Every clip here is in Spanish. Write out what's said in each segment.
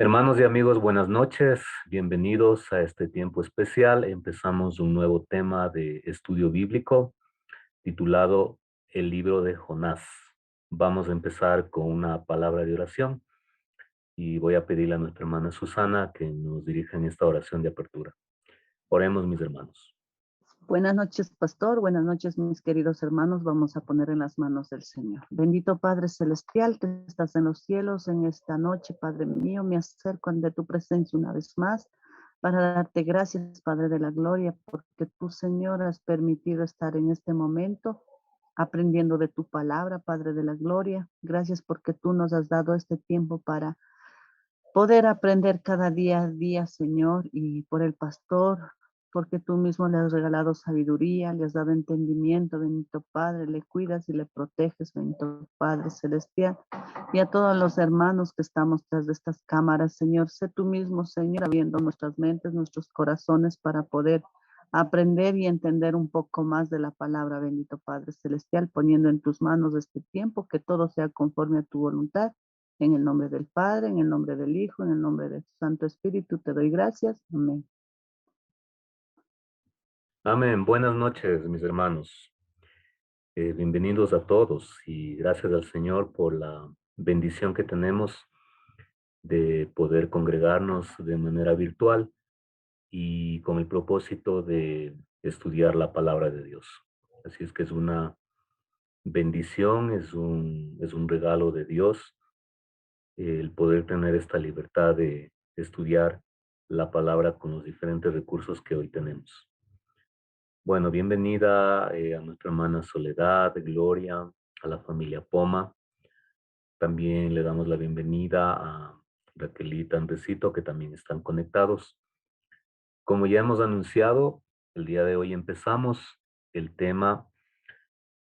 Hermanos y amigos, buenas noches. Bienvenidos a este tiempo especial. Empezamos un nuevo tema de estudio bíblico titulado El libro de Jonás. Vamos a empezar con una palabra de oración y voy a pedirle a nuestra hermana Susana que nos dirija en esta oración de apertura. Oremos, mis hermanos. Buenas noches, pastor. Buenas noches, mis queridos hermanos. Vamos a poner en las manos del Señor. Bendito Padre Celestial que estás en los cielos en esta noche, Padre mío, me acerco ante tu presencia una vez más para darte gracias, Padre de la Gloria, porque tú, Señor, has permitido estar en este momento aprendiendo de tu palabra, Padre de la Gloria. Gracias porque tú nos has dado este tiempo para poder aprender cada día a día, Señor, y por el pastor, porque tú mismo le has regalado sabiduría, le has dado entendimiento, bendito Padre, le cuidas y le proteges, bendito Padre celestial, y a todos los hermanos que estamos tras de estas cámaras, Señor, sé tú mismo, Señor, abriendo nuestras mentes, nuestros corazones para poder aprender y entender un poco más de la palabra, bendito Padre celestial, poniendo en tus manos este tiempo, que todo sea conforme a tu voluntad. En el nombre del Padre, en el nombre del Hijo, en el nombre del Santo Espíritu, te doy gracias. Amén. Amén. Buenas noches, mis hermanos. Bienvenidos a todos y gracias al Señor por la bendición que tenemos de poder congregarnos de manera virtual y con el propósito de estudiar la palabra de Dios. Así es que es una bendición, es un regalo de Dios el poder tener esta libertad de estudiar la palabra con los diferentes recursos que hoy tenemos. Bueno, bienvenida a nuestra hermana Soledad, Gloria, a la familia Poma. También le damos la bienvenida a Raquelita, Andresito, que también están conectados. Como ya hemos anunciado, el día de hoy empezamos el tema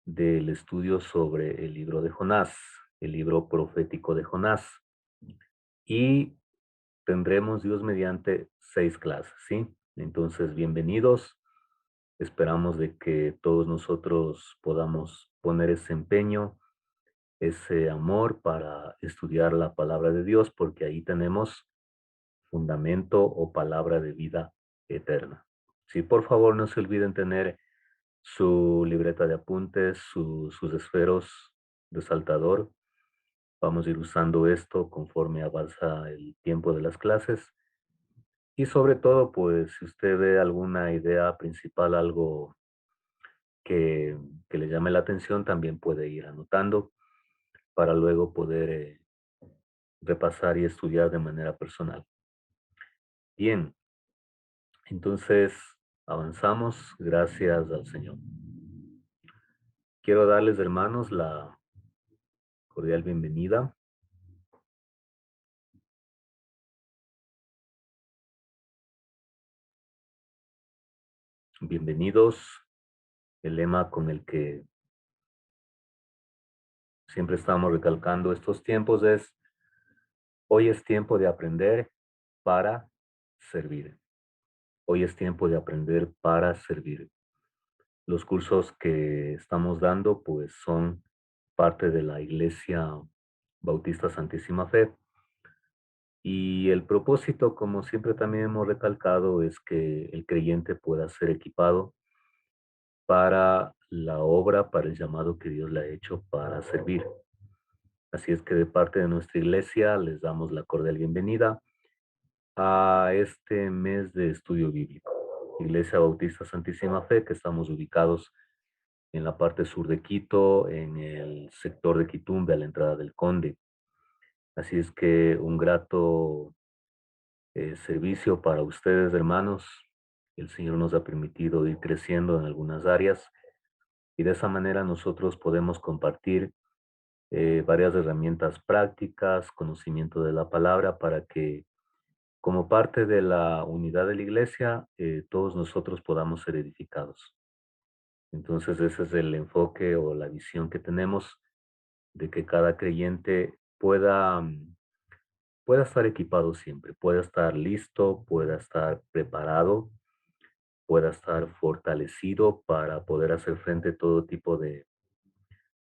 del estudio sobre el libro de Jonás, el libro profético de Jonás. Y tendremos, Dios mediante, 6 clases, ¿sí? Entonces, bienvenidos. Esperamos de que todos nosotros podamos poner ese empeño, ese amor para estudiar la palabra de Dios, porque ahí tenemos fundamento o palabra de vida eterna. Sí, por favor, no se olviden tener su libreta de apuntes, sus esferos resaltador. Vamos a ir usando esto conforme avanza el tiempo de las clases. Y sobre todo, pues, si usted ve alguna idea principal, algo que, que le llame la atención, también puede ir anotando para luego poder repasar y estudiar de manera personal. Bien, entonces avanzamos gracias al Señor. Quiero darles, hermanos, la cordial bienvenida. Bienvenidos. El lema con el que siempre estamos recalcando estos tiempos es: hoy es tiempo de aprender para servir. Hoy es tiempo de aprender para servir. Los cursos que estamos dando, pues, son parte de la Iglesia Bautista Santísima Fe. Y el propósito, como siempre también hemos recalcado, es que el creyente pueda ser equipado para la obra, para el llamado que Dios le ha hecho para servir. Así es que de parte de nuestra iglesia les damos la cordial bienvenida a este mes de estudio bíblico. Iglesia Bautista Santísima Fe, que estamos ubicados en la parte sur de Quito, en el sector de Quitumbe, a la entrada del Conde. Así es que un grato servicio para ustedes, hermanos. El Señor nos ha permitido ir creciendo en algunas áreas y de esa manera nosotros podemos compartir varias herramientas prácticas, conocimiento de la palabra para que como parte de la unidad de la iglesia, todos nosotros podamos ser edificados. Entonces ese es el enfoque o la visión que tenemos de que cada creyente pueda estar equipado siempre, pueda estar listo, pueda estar preparado, pueda estar fortalecido para poder hacer frente a todo tipo de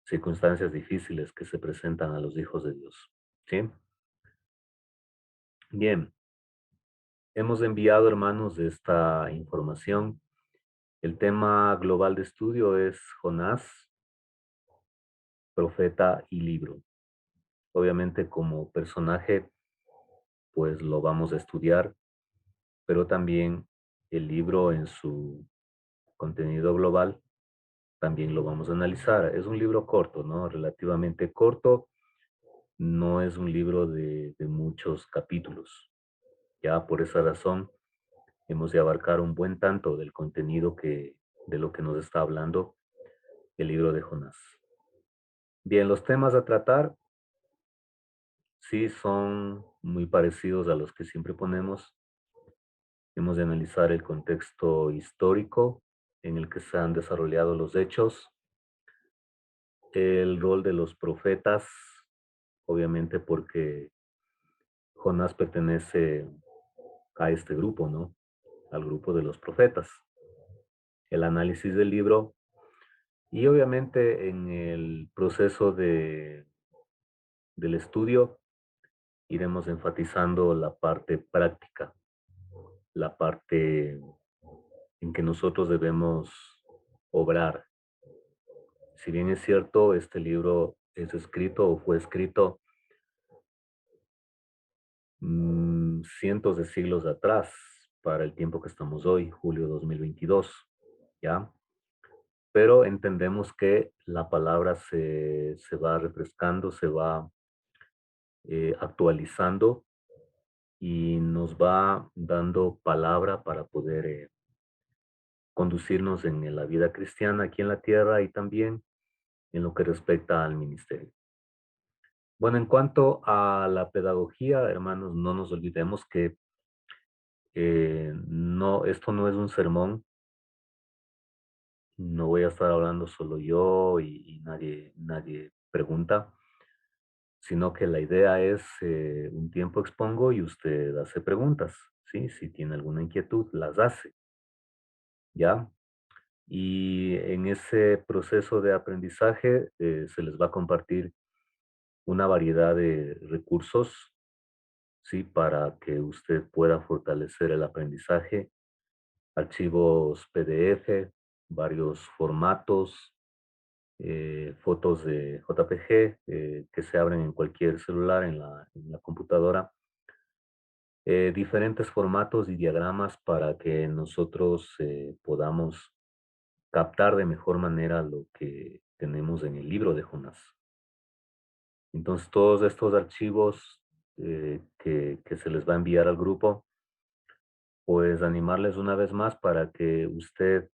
circunstancias difíciles que se presentan a los hijos de Dios. ¿Sí? Bien, hemos enviado, hermanos, esta información. El tema global de estudio es Jonás, profeta y libro. Obviamente como personaje, pues lo vamos a estudiar, pero también el libro en su contenido global también lo vamos a analizar. Es un libro corto, ¿no? Relativamente corto. No es un libro de muchos capítulos. Ya por esa razón hemos de abarcar un buen tanto del contenido de lo que nos está hablando el libro de Jonás. Bien, los temas a tratar sí son muy parecidos a los que siempre ponemos. Hemos de analizar el contexto histórico en el que se han desarrollado los hechos, el rol de los profetas, obviamente porque Jonás pertenece a este grupo, ¿no? Al grupo de los profetas. El análisis del libro y obviamente en el proceso del estudio iremos enfatizando la parte práctica, la parte en que nosotros debemos obrar. Si bien es cierto, este libro es escrito o fue escrito cientos de siglos atrás, para el tiempo que estamos hoy, julio 2022, ¿ya? Pero entendemos que la palabra se va refrescando, se va actualizando y nos va dando palabra para poder conducirnos en la vida cristiana aquí en la tierra y también en lo que respecta al ministerio. Bueno, en cuanto a la pedagogía, hermanos, no nos olvidemos que no, esto no es un sermón, no voy a estar hablando solo yo y nadie pregunta, sino que la idea es un tiempo expongo y usted hace preguntas, ¿sí? Si tiene alguna inquietud, las hace, ¿ya? Y en ese proceso de aprendizaje se les va a compartir una variedad de recursos, ¿sí? Para que usted pueda fortalecer el aprendizaje, archivos PDF, varios formatos, fotos de JPG que se abren en cualquier celular, en la computadora, diferentes formatos y diagramas para que nosotros podamos captar de mejor manera lo que tenemos en el libro de Jonás. Entonces, todos estos archivos que se les va a enviar al grupo, pues animarles una vez más para que usted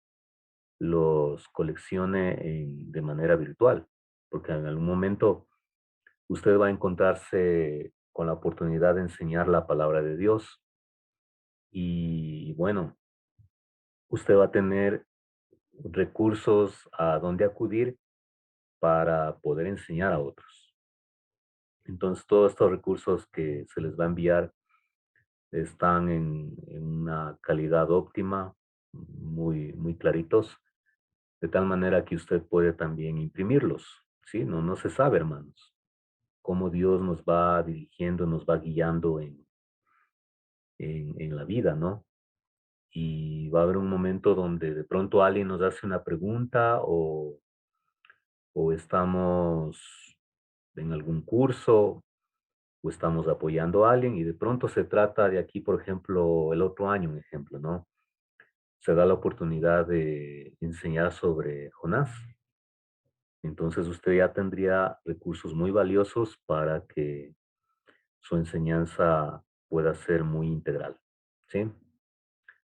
los coleccione de manera virtual, porque en algún momento usted va a encontrarse con la oportunidad de enseñar la palabra de Dios y bueno, usted va a tener recursos a donde acudir para poder enseñar a otros. Entonces, todos estos recursos que se les va a enviar están en una calidad óptima, muy claritos, de tal manera que usted puede también imprimirlos, ¿sí? No se sabe, hermanos, cómo Dios nos va dirigiendo, nos va guiando en la vida, ¿no? Y va a haber un momento donde de pronto alguien nos hace una pregunta o estamos en algún curso o estamos apoyando a alguien y de pronto se trata de aquí, por ejemplo, el otro año, un ejemplo, ¿no? Se da la oportunidad de enseñar sobre Jonás. Entonces usted ya tendría recursos muy valiosos para que su enseñanza pueda ser muy integral, ¿sí?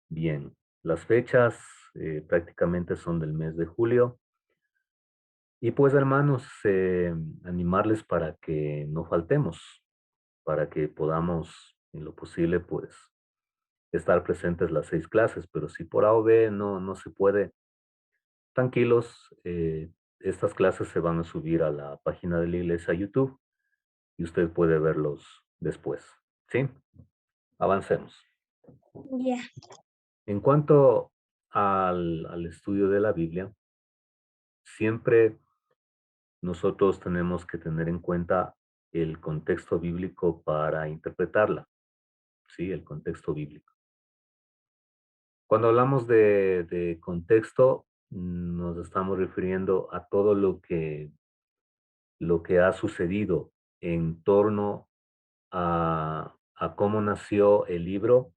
Bien, las fechas prácticamente son del mes de julio. Y pues hermanos, animarles para que no faltemos, para que podamos en lo posible pues estar presentes las 6 clases, pero si por A o B no se puede, tranquilos, estas clases se van a subir a la página de la iglesia a YouTube y usted puede verlos después, ¿sí? Avancemos. Ya. En cuanto al estudio de la Biblia, siempre nosotros tenemos que tener en cuenta el contexto bíblico para interpretarla. ¿sí? El contexto bíblico. Cuando hablamos de contexto, nos estamos refiriendo a todo lo que ha sucedido en torno a cómo nació el libro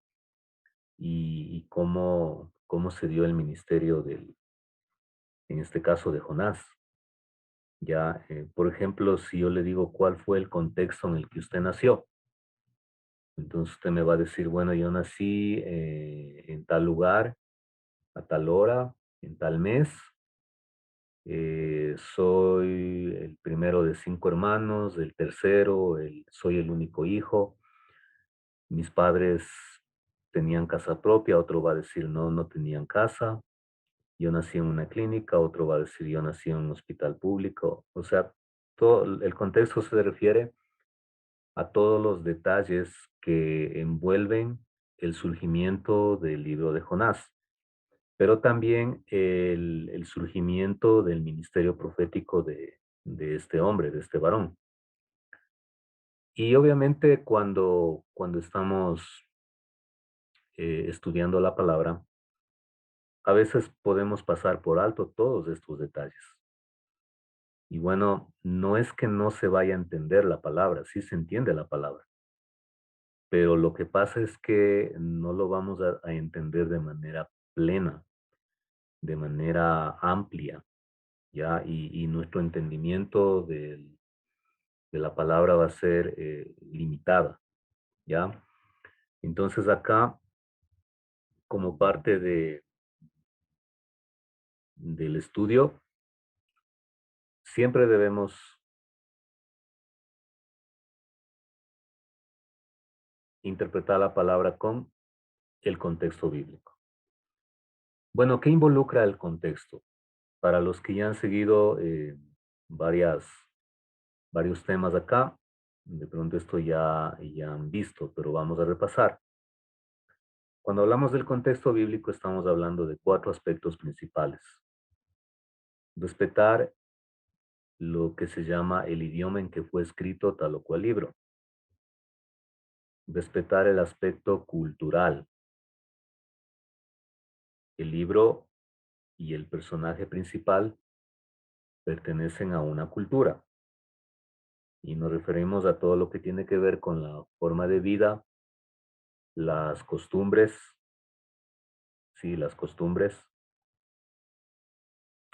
y cómo se dio el ministerio en este caso, de Jonás. Ya, por ejemplo, si yo le digo cuál fue el contexto en el que usted nació, entonces usted me va a decir, bueno, yo nací en tal lugar, a tal hora, en tal mes. Soy el primero de 5 hermanos, el tercero, soy el único hijo. Mis padres tenían casa propia, otro va a decir no, no tenían casa. Yo nací en una clínica, otro va a decir yo nací en un hospital público. O sea, todo el contexto se refiere a todos los detalles que envuelven el surgimiento del libro de Jonás, pero también el surgimiento del ministerio profético de este hombre, de este varón. Y obviamente cuando estamos estudiando la palabra, a veces podemos pasar por alto todos estos detalles. Y bueno, no es que no se vaya a entender la palabra, sí se entiende la palabra, pero lo que pasa es que no lo vamos a entender de manera plena, de manera amplia, ¿ya? Y nuestro entendimiento de la palabra va a ser limitada, ¿ya? Entonces acá, como parte del estudio, siempre debemos interpretar la palabra con el contexto bíblico. Bueno, ¿qué involucra el contexto? Para los que ya han seguido varias, varios temas acá, de pronto esto ya han visto, pero vamos a repasar. Cuando hablamos del contexto bíblico, estamos hablando de 4 aspectos principales. Respetar lo que se llama el idioma en que fue escrito tal o cual libro. Respetar el aspecto cultural. El libro y el personaje principal pertenecen a una cultura y nos referimos a todo lo que tiene que ver con la forma de vida, las costumbres, sí, las costumbres,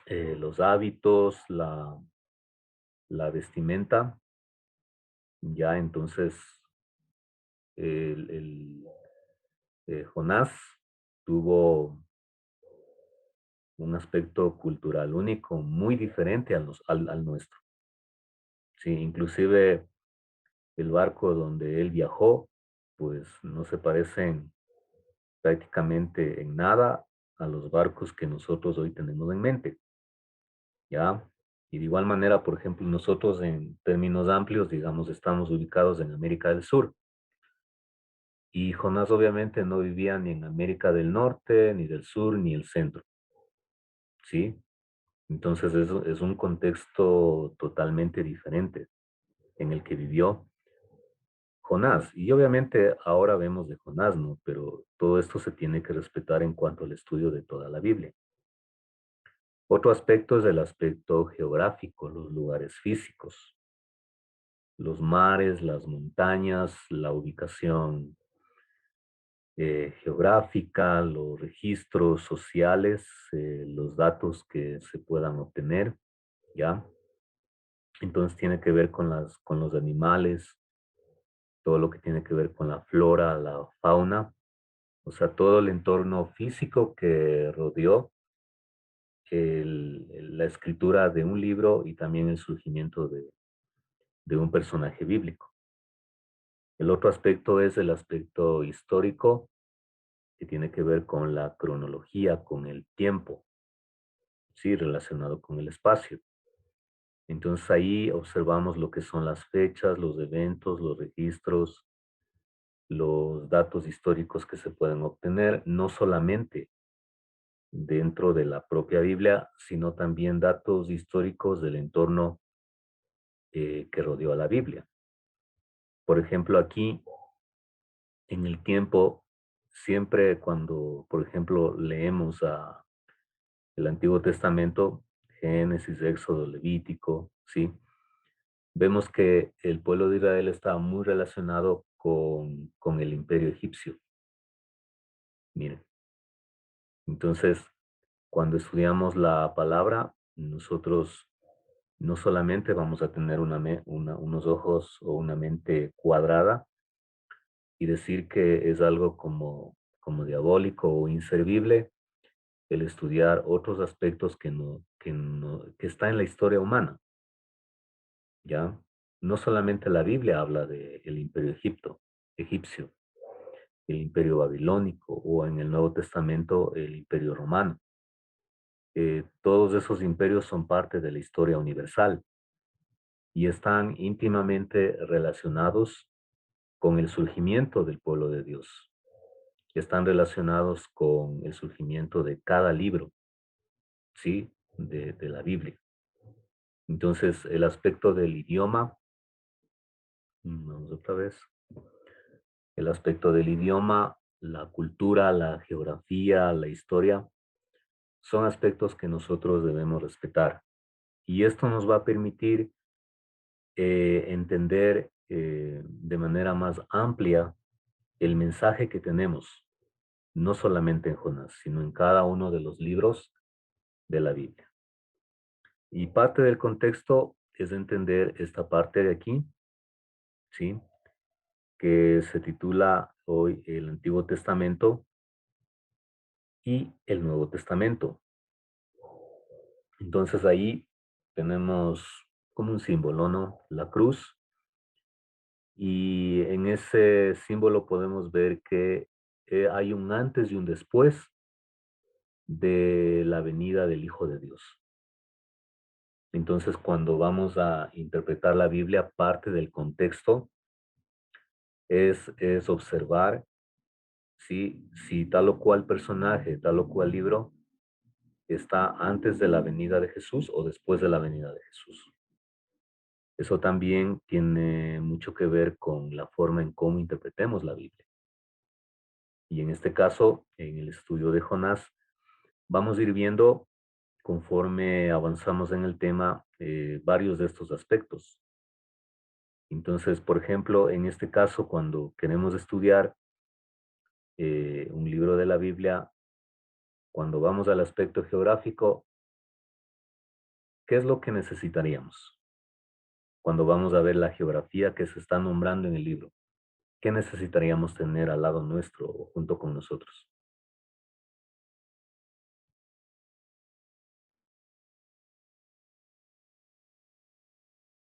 los hábitos, la vestimenta. Ya entonces el Jonás tuvo un aspecto cultural único, muy diferente al nuestro. Sí, inclusive el barco donde él viajó, pues no se parecen prácticamente en nada a los barcos que nosotros hoy tenemos en mente, ¿ya? Y de igual manera, por ejemplo, nosotros en términos amplios, digamos, estamos ubicados en América del Sur. Y Jonás obviamente no vivía ni en América del Norte, ni del Sur, ni el centro, ¿sí? Entonces es un contexto totalmente diferente en el que vivió Jonás. Y obviamente ahora vemos de Jonás, ¿no? Pero todo esto se tiene que respetar en cuanto al estudio de toda la Biblia. Otro aspecto es el aspecto geográfico, los lugares físicos, los mares, las montañas, la ubicación geográfica, los registros sociales, los datos que se puedan obtener, ¿ya? Entonces tiene que ver con los animales, todo lo que tiene que ver con la flora, la fauna, o sea, todo el entorno físico que rodeó la escritura de un libro y también el surgimiento de un personaje bíblico. El otro aspecto es el aspecto histórico, que tiene que ver con la cronología, con el tiempo, sí, relacionado con el espacio. Entonces ahí observamos lo que son las fechas, los eventos, los registros, los datos históricos que se pueden obtener, no solamente dentro de la propia Biblia, sino también datos históricos del entorno que rodeó a la Biblia. Por ejemplo, aquí en el tiempo, siempre cuando, por ejemplo, leemos el Antiguo Testamento, Génesis, Éxodo, Levítico, ¿sí? Vemos que el pueblo de Israel estaba muy relacionado con el imperio egipcio. Miren, entonces, cuando estudiamos la palabra, nosotros no solamente vamos a tener unos ojos o una mente cuadrada y decir que es algo como diabólico o inservible el estudiar otros aspectos que está en la historia humana, ¿ya? No solamente la Biblia habla del imperio egipcio, el imperio babilónico o en el Nuevo Testamento el imperio romano. Todos esos imperios son parte de la historia universal y están íntimamente relacionados con el surgimiento del pueblo de Dios. Están relacionados con el surgimiento de cada libro, ¿sí? De la Biblia. Entonces, el aspecto del idioma, vamos otra vez, el aspecto del idioma, la cultura, la geografía, la historia, son aspectos que nosotros debemos respetar. Y esto nos va a permitir entender de manera más amplia el mensaje que tenemos, no solamente en Jonás, sino en cada uno de los libros de la Biblia. Y parte del contexto es entender esta parte de aquí, ¿sí? Que se titula hoy el Antiguo Testamento y el Nuevo Testamento. Entonces ahí tenemos como un símbolo, ¿no? La cruz. Y en ese símbolo podemos ver que hay un antes y un después de la venida del Hijo de Dios. Entonces, cuando vamos a interpretar la Biblia, parte del contexto es observar si tal o cual personaje, tal o cual libro está antes de la venida de Jesús o después de la venida de Jesús. Eso también tiene mucho que ver con la forma en cómo interpretemos la Biblia. Y en este caso, en el estudio de Jonás, vamos a ir viendo conforme avanzamos en el tema varios de estos aspectos. Entonces, por ejemplo, en este caso, cuando queremos estudiar un libro de la Biblia, cuando vamos al aspecto geográfico, ¿qué es lo que necesitaríamos? Cuando vamos a ver la geografía que se está nombrando en el libro, ¿qué necesitaríamos tener al lado nuestro o junto con nosotros?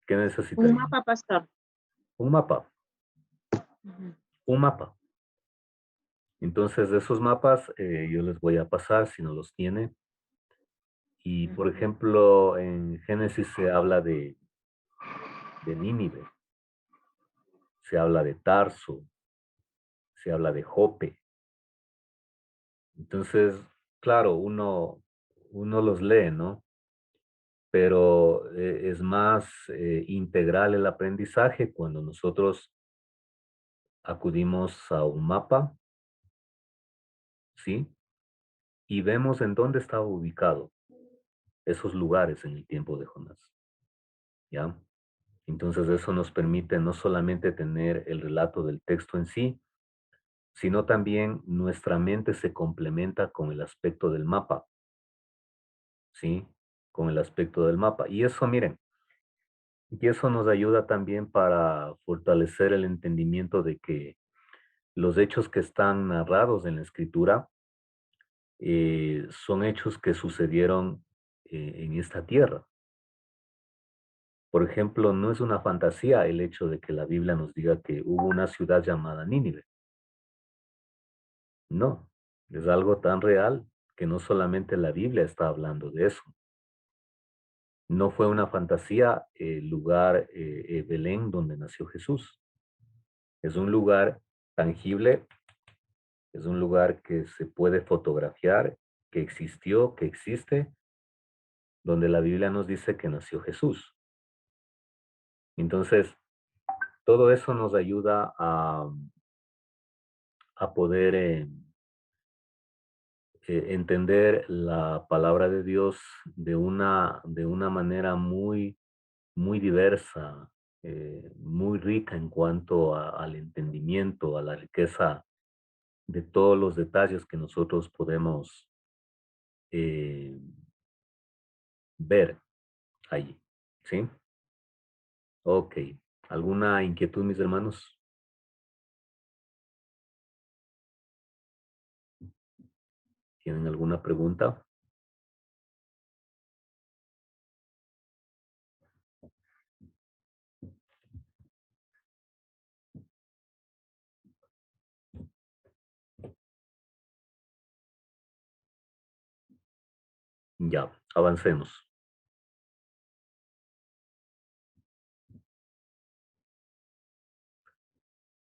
¿Qué Un necesitaríamos? mapa, pastor. Un mapa, Ujú, un mapa. Entonces, de esos mapas yo les voy a pasar si no los tiene. Y, por ujú. ejemplo, en Génesis se habla de Nínive, se habla de Tarso, se habla de Jope. Entonces, claro, uno los lee, ¿no? Pero es más integral el aprendizaje cuando nosotros acudimos a un mapa, ¿sí? Y vemos en dónde estaba ubicado esos lugares en el tiempo de Jonás, ¿ya? Entonces eso nos permite no solamente tener el relato del texto en sí, sino también nuestra mente se complementa con el aspecto del mapa, ¿sí? Con el aspecto del mapa. Y eso, miren, y eso nos ayuda también para fortalecer el entendimiento de que los hechos que están narrados en la escritura son hechos que sucedieron en esta tierra. Por ejemplo, no es una fantasía el hecho de que la Biblia nos diga que hubo una ciudad llamada Nínive. No, es algo tan real que no solamente la Biblia está hablando de eso. No fue una fantasía el lugar Belén donde nació Jesús. Es un lugar tangible, es un lugar que se puede fotografiar, que existió, que existe, donde la Biblia nos dice que nació Jesús. Entonces, todo eso nos ayuda a poder entender la palabra de Dios de una manera muy, muy diversa, muy rica en cuanto al entendimiento, a la riqueza de todos los detalles que nosotros podemos eh, ver allí. ¿Sí? Ok. ¿Alguna inquietud, mis hermanos? ¿Tienen alguna pregunta? Ya, avancemos.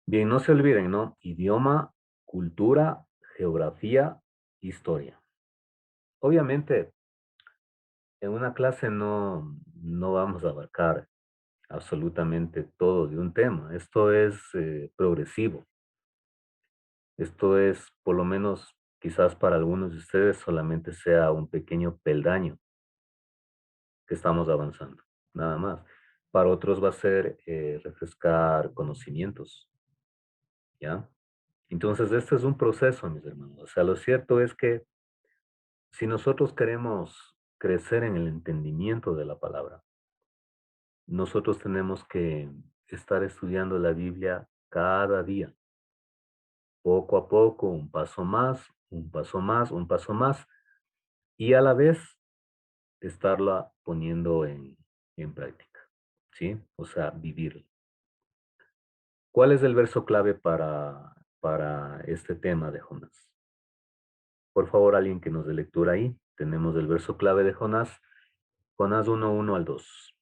Bien, no se olviden, ¿no? Idioma, cultura, geografía, historia. Obviamente, en una clase no vamos a abarcar absolutamente todo de un tema. Esto es progresivo. Esto es, por lo menos, quizás para algunos de ustedes solamente sea un pequeño peldaño que estamos avanzando, nada más. Para otros va a ser refrescar conocimientos, ¿ya? Entonces, este es un proceso, mis hermanos. O sea, lo cierto es que si nosotros queremos crecer en el entendimiento de la palabra, nosotros tenemos que estar estudiando la Biblia cada día, poco a poco, un paso más, un paso más, un paso más, y a la vez estarla poniendo en práctica, ¿sí? O sea, vivirla. ¿Cuál es el verso clave para este tema de Jonás? Por favor, alguien que nos dé lectura ahí. Tenemos el verso clave de Jonás, Jonás 1:1 al 2.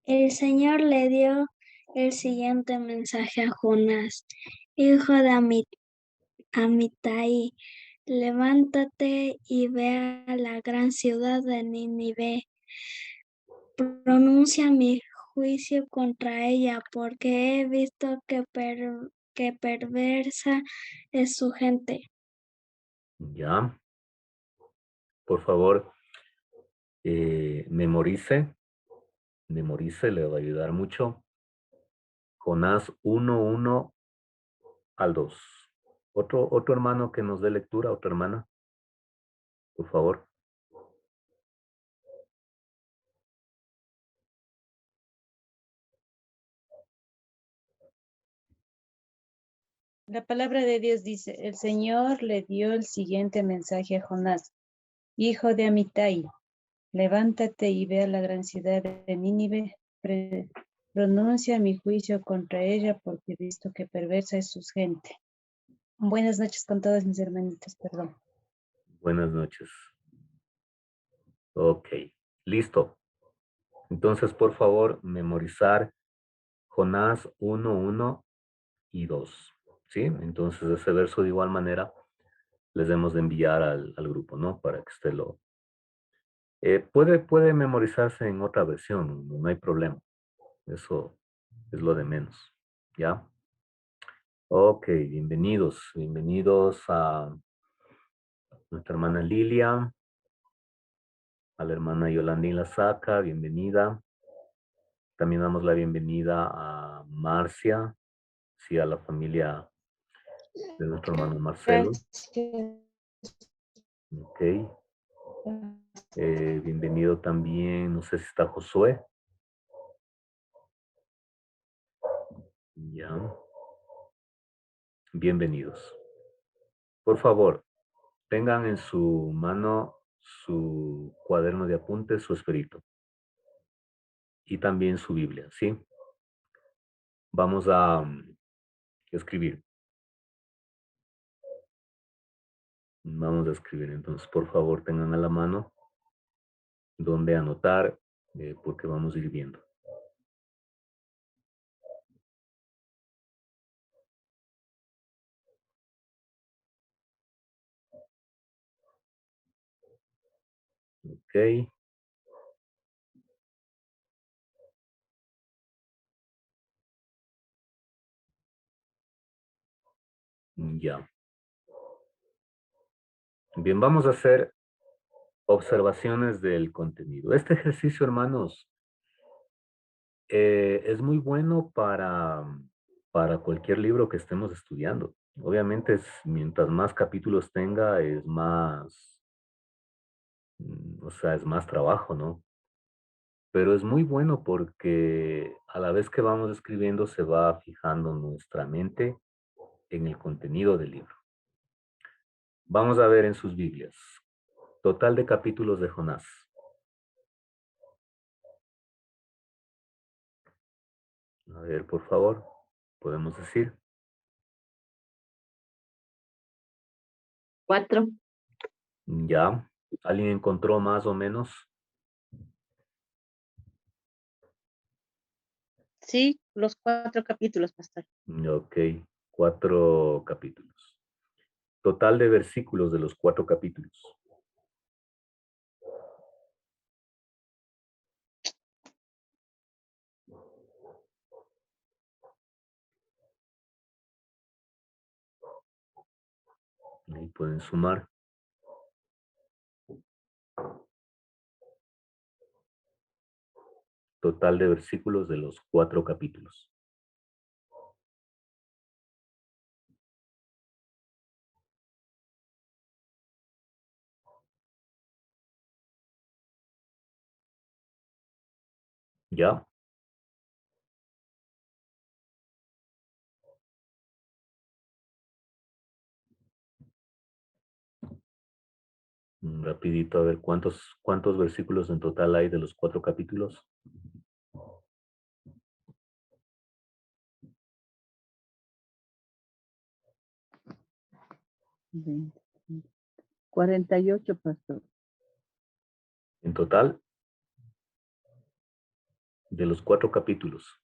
El Señor le dio el siguiente mensaje a Jonás: hijo de Amitai, levántate y ve a la gran ciudad de Nínive. Pronuncia mi juicio contra ella, porque he visto que perversa es su gente. Ya, por favor, memorice, le va a ayudar mucho. Jonás 1:1 al 2. Otro hermano que nos dé lectura, otra hermana, por favor. La palabra de Dios dice, el Señor le dio el siguiente mensaje a Jonás: hijo de Amitai, levántate y ve a la gran ciudad de Nínive, pronuncia mi juicio contra ella, porque he visto que perversa es su gente. Buenas noches con todos mis hermanitos, perdón. Buenas noches. Ok, listo. Entonces, por favor, memorizar Jonás 1:1 y 2. ¿Sí? Entonces, ese verso de igual manera les debemos de enviar al grupo, ¿no? Para que usted lo... puede memorizarse en otra versión, no hay problema. Eso es lo de menos. ¿Ya? Ok, bienvenidos a nuestra hermana Lilia, a la hermana Yolanda Lasaca, bienvenida. También damos la bienvenida a Marcia, sí, a la familia de nuestro hermano Marcelo. Gracias. Ok. Bienvenido también, no sé si está Josué. Ya. Bienvenidos. Por favor, tengan en su mano su cuaderno de apuntes, su escrito. Y también su Biblia, ¿sí? Vamos a escribir. Vamos a escribir. Entonces, por favor, tengan a la mano donde anotar, porque vamos a ir viendo. Ok. Ya. Bien, vamos a hacer observaciones del contenido. Este ejercicio, hermanos, es muy bueno para cualquier libro que estemos estudiando. Obviamente, mientras más capítulos tenga, es más, o sea, es más trabajo, ¿no? Pero es muy bueno porque a la vez que vamos escribiendo se va fijando nuestra mente en el contenido del libro. Vamos a ver en sus Biblias. Total de capítulos de Jonás. A ver, por favor, podemos decir. 4. Ya. ¿Alguien encontró más o menos? Sí, los 4 capítulos, pastor. Ok, 4 capítulos. Total de versículos de los 4 capítulos. Ahí pueden sumar. Total de versículos de los 4 capítulos. ¿Ya? Rapidito, a ver, ¿cuántos versículos en total hay de los 4 capítulos? 20, 48, pastor. En total, de los 4 capítulos.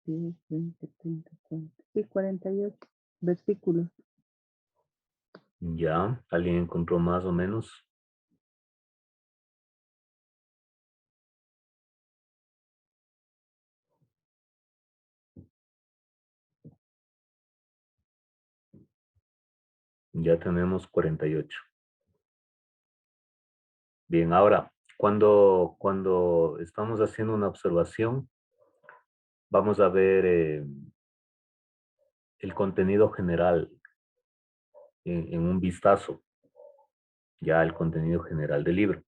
10, 20, 30, 40. Sí, 48 versículos. ¿Ya? ¿Alguien encontró más o menos? Ya tenemos 48. Bien, ahora, cuando estamos haciendo una observación, vamos a ver el contenido general en un vistazo, ya el contenido general del libro.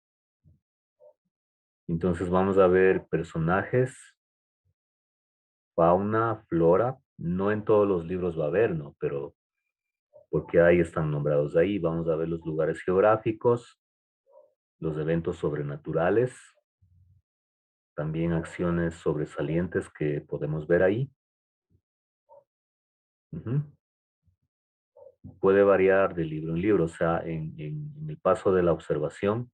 Entonces vamos a ver personajes, fauna, flora. No en todos los libros va a haber, ¿no? Pero porque ahí están nombrados ahí. Vamos a ver los lugares geográficos, los eventos sobrenaturales, también acciones sobresalientes que podemos ver ahí. Ujú. Puede variar de libro en libro, o sea, en el paso de la observación,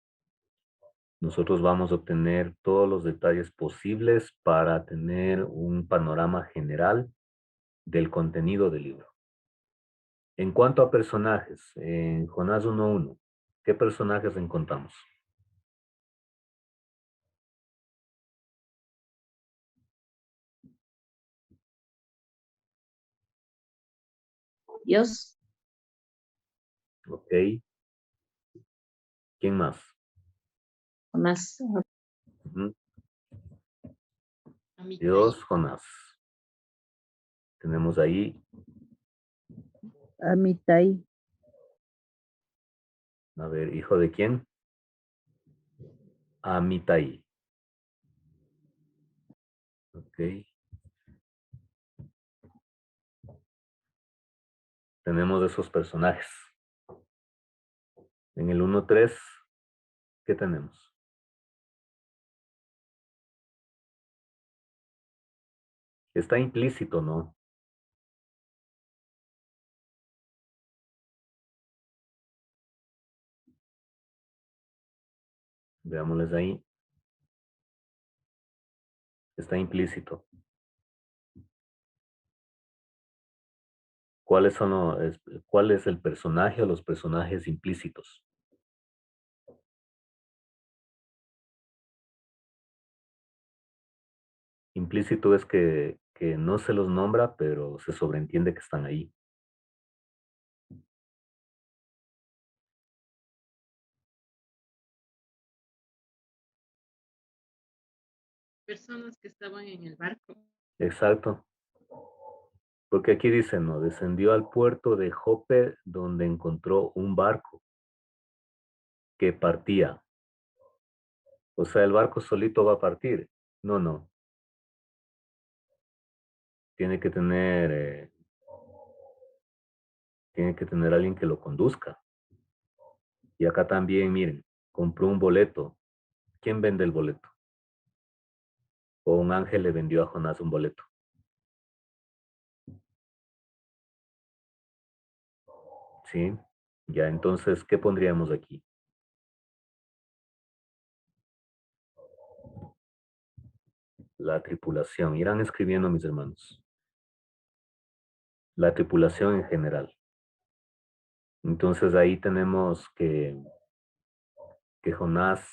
nosotros vamos a obtener todos los detalles posibles para tener un panorama general del contenido del libro. En cuanto a personajes, en Jonás 1.1, ¿qué personajes encontramos? Dios, Ok. ¿Quién más? Jonás, Ujú. Amitai, Dios, Jonás. Tenemos ahí, Amitai, a ver, ¿hijo de quién? Amitai. Ok. Tenemos esos personajes. En el 1.3, ¿qué tenemos? Está implícito, ¿no? Veámosles ahí. Está implícito. ¿Cuál es el personaje o los personajes implícitos? Implícito es que que no se los nombra, pero se sobreentiende que están ahí. Personas que estaban en el barco. Exacto. Porque aquí dice, ¿no? Descendió al puerto de Jope, donde encontró un barco que partía. O sea, el barco solito va a partir. No, no. Tiene que tener, alguien que lo conduzca. Y acá también, miren, compró un boleto. ¿Quién vende el boleto? O un ángel le vendió a Jonás un boleto. ¿Sí? Ya, entonces, ¿qué pondríamos aquí? La tripulación. Irán escribiendo, mis hermanos. La tripulación en general. Entonces ahí tenemos que Jonás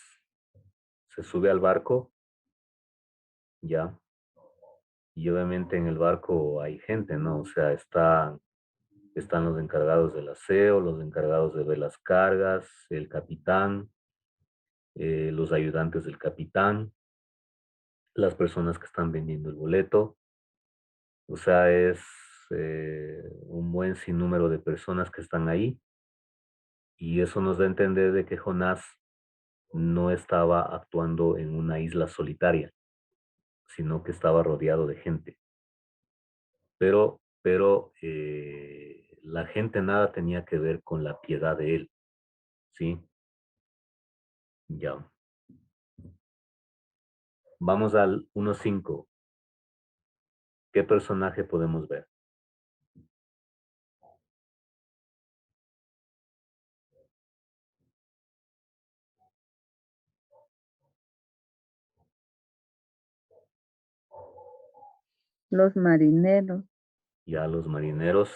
se sube al barco, ya, y obviamente en el barco hay gente, ¿no? O sea, están los encargados del aseo, los encargados de ver las cargas, el capitán, los ayudantes del capitán, las personas que están vendiendo el boleto. O sea, es un buen sinnúmero de personas que están ahí y eso nos da a entender de que Jonás no estaba actuando en una isla solitaria, sino que estaba rodeado de gente. Pero la gente nada tenía que ver con la piedad de él, ¿sí? Ya. Vamos al 1.5. ¿Qué personaje podemos ver? Los marineros. Ya los marineros,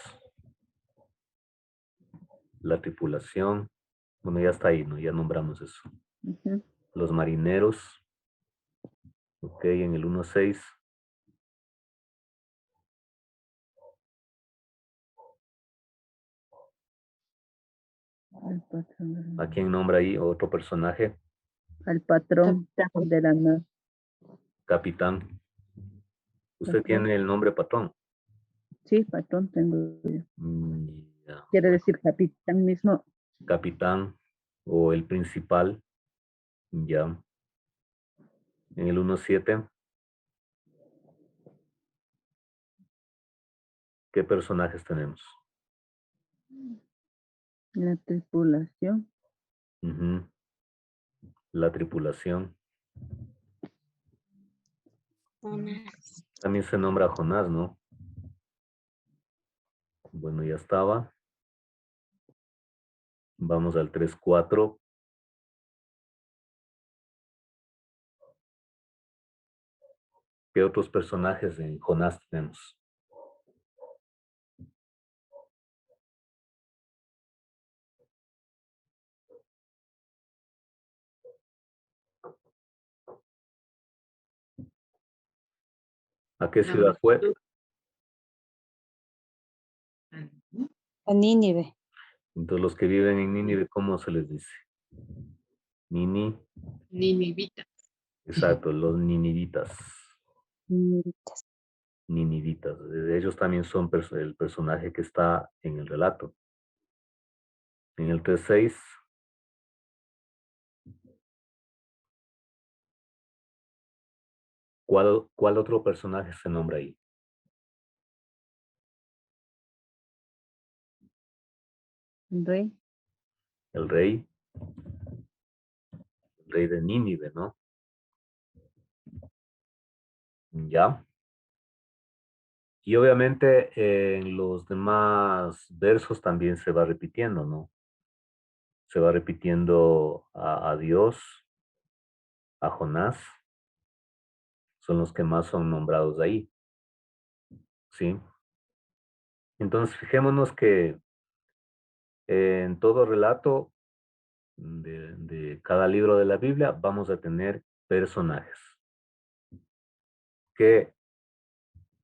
la tripulación, bueno, ya está ahí, ¿no? Ya nombramos eso. Ujú. Los marineros, ok, en el 1.6. Al patrón, ¿A quién nombra ahí otro personaje? al patrón Capitán. de la nave. Capitán. ¿Usted Patrón. tiene el nombre patrón? Sí, patrón tengo yo. Ya, Quiere bueno, decir capitán mismo. capitán o el principal, ya. En el 1.7, ¿qué personajes tenemos? La tripulación. Ujú. La tripulación. Jonás. También se nombra Jonás, ¿no? Bueno, ya estaba. Vamos al 3.4. ¿Qué otros personajes en Jonás tenemos? ¿A qué La ciudad fue? multitud. A Nínive. Entonces los que viven en Nínive, ¿cómo se les dice? Nini, Ninivita. exacto, los ninivitas. Nínivitas. Ninivitas. Ellos también son el personaje que está en el relato. En el 3.6, ¿cuál otro personaje se nombra ahí? Rey. El rey de Nínive, ¿no? Ya. Y obviamente en los demás versos también se va repitiendo, ¿no? Se va repitiendo a Dios, a Jonás, son los que más son nombrados ahí, ¿sí? Entonces fijémonos que en todo relato de cada libro de la Biblia vamos a tener personajes que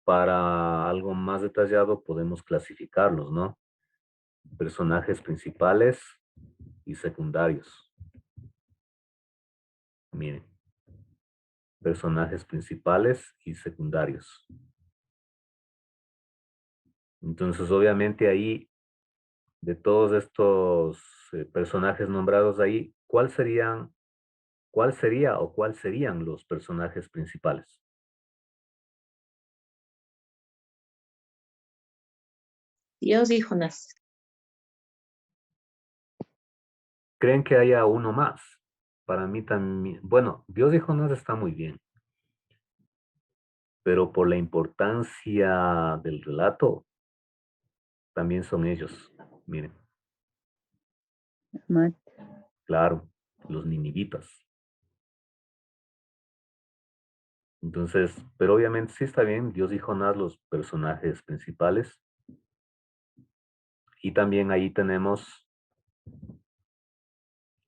para algo más detallado podemos clasificarlos, ¿no? Personajes principales y secundarios. Miren, personajes principales y secundarios. Entonces, obviamente ahí, de todos estos personajes nombrados ahí, ¿cuál sería o cuál serían los personajes principales? Dios y Jonás. ¿Creen que haya uno más? Para mí también, bueno, Dios y Jonás está muy bien, pero por la importancia del relato, también son ellos. Miren, Mat- claro, los ninivitas. Entonces, pero obviamente sí está bien, Dios y Jonás los personajes principales. Y también ahí tenemos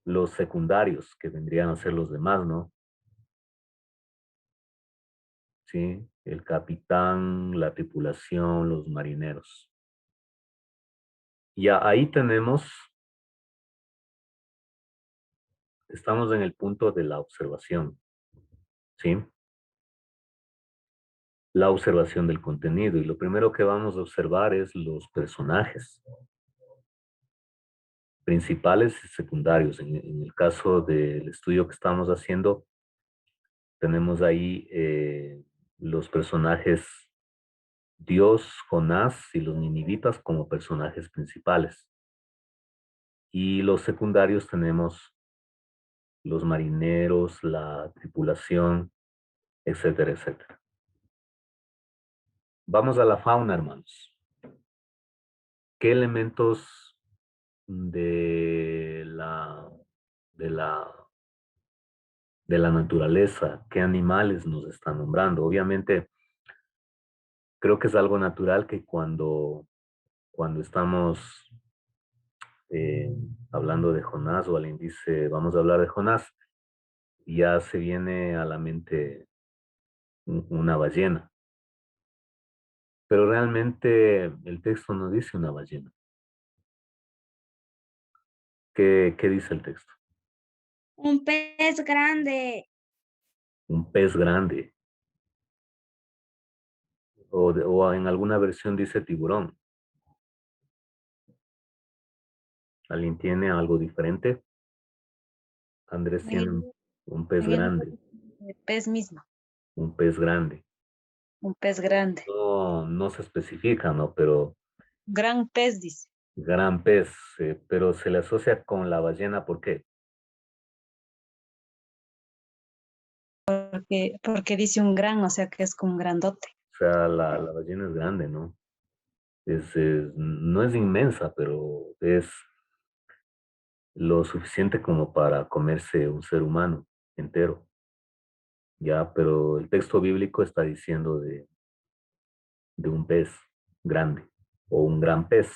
los secundarios, que vendrían a ser los demás, ¿no? Sí, el capitán, la tripulación, los marineros. Ya ahí tenemos, estamos en el punto de la observación, ¿sí? La observación del contenido. Y lo primero que vamos a observar es los personajes principales y secundarios. En el caso del estudio que estamos haciendo, tenemos ahí los personajes Dios, Jonás y los ninivitas como personajes principales. Y los secundarios tenemos los marineros, la tripulación, etcétera, etcétera. Vamos a la fauna, hermanos. ¿Qué elementos de de la, de la naturaleza, qué animales nos están nombrando? Obviamente, creo que es algo natural que cuando estamos eh, hablando de Jonás o alguien dice, vamos a hablar de Jonás, ya se viene a la mente una ballena. Pero realmente el texto no dice una ballena. ¿Qué dice el texto? Un pez grande. Un pez grande. O en alguna versión dice tiburón. ¿Alguien tiene algo diferente? Andrés En tiene el, un pez en el grande. pez mismo, Un pez grande. un pez grande. No, no se especifica, ¿no? Pero Gran pez dice, gran pez, pero se le asocia con la ballena, ¿por qué? porque dice un gran, o sea que es como un grandote. O sea, la ballena es grande, ¿no? No es inmensa, pero es lo suficiente como para comerse un ser humano entero. Ya, pero el texto bíblico está diciendo de un pez grande o un gran pez.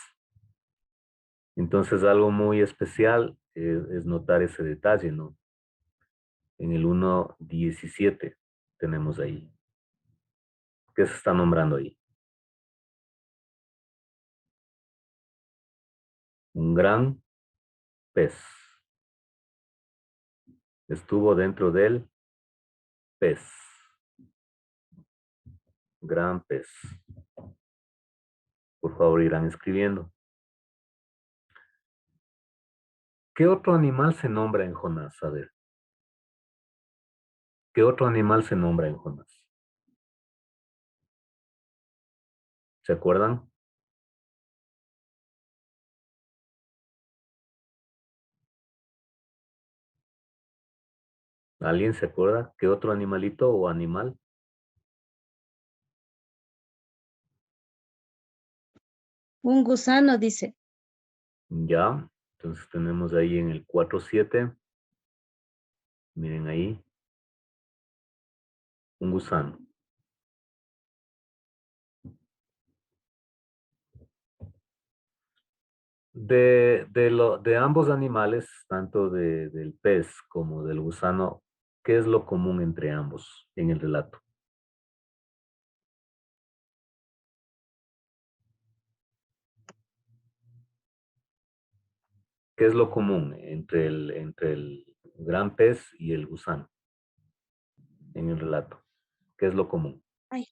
Entonces, algo muy especial es notar ese detalle, ¿no? En el 1:17 tenemos ahí. ¿Qué se está nombrando ahí? Un gran pez. Estuvo dentro del pez. Gran pez. Por favor, irán escribiendo. ¿Qué otro animal se nombra en Jonás? A ver. ¿Qué otro animal se nombra en Jonás? ¿Se acuerdan? ¿Alguien se acuerda? ¿Qué otro animalito o animal? Un gusano dice, Ya. Entonces tenemos ahí en el 4:7. Miren ahí. Un gusano. De ambos animales, tanto del pez como del gusano, ¿qué es lo común entre ambos en el relato? ¿Qué es lo común entre el gran pez y el gusano en el relato? ¿Qué es lo común? Ay.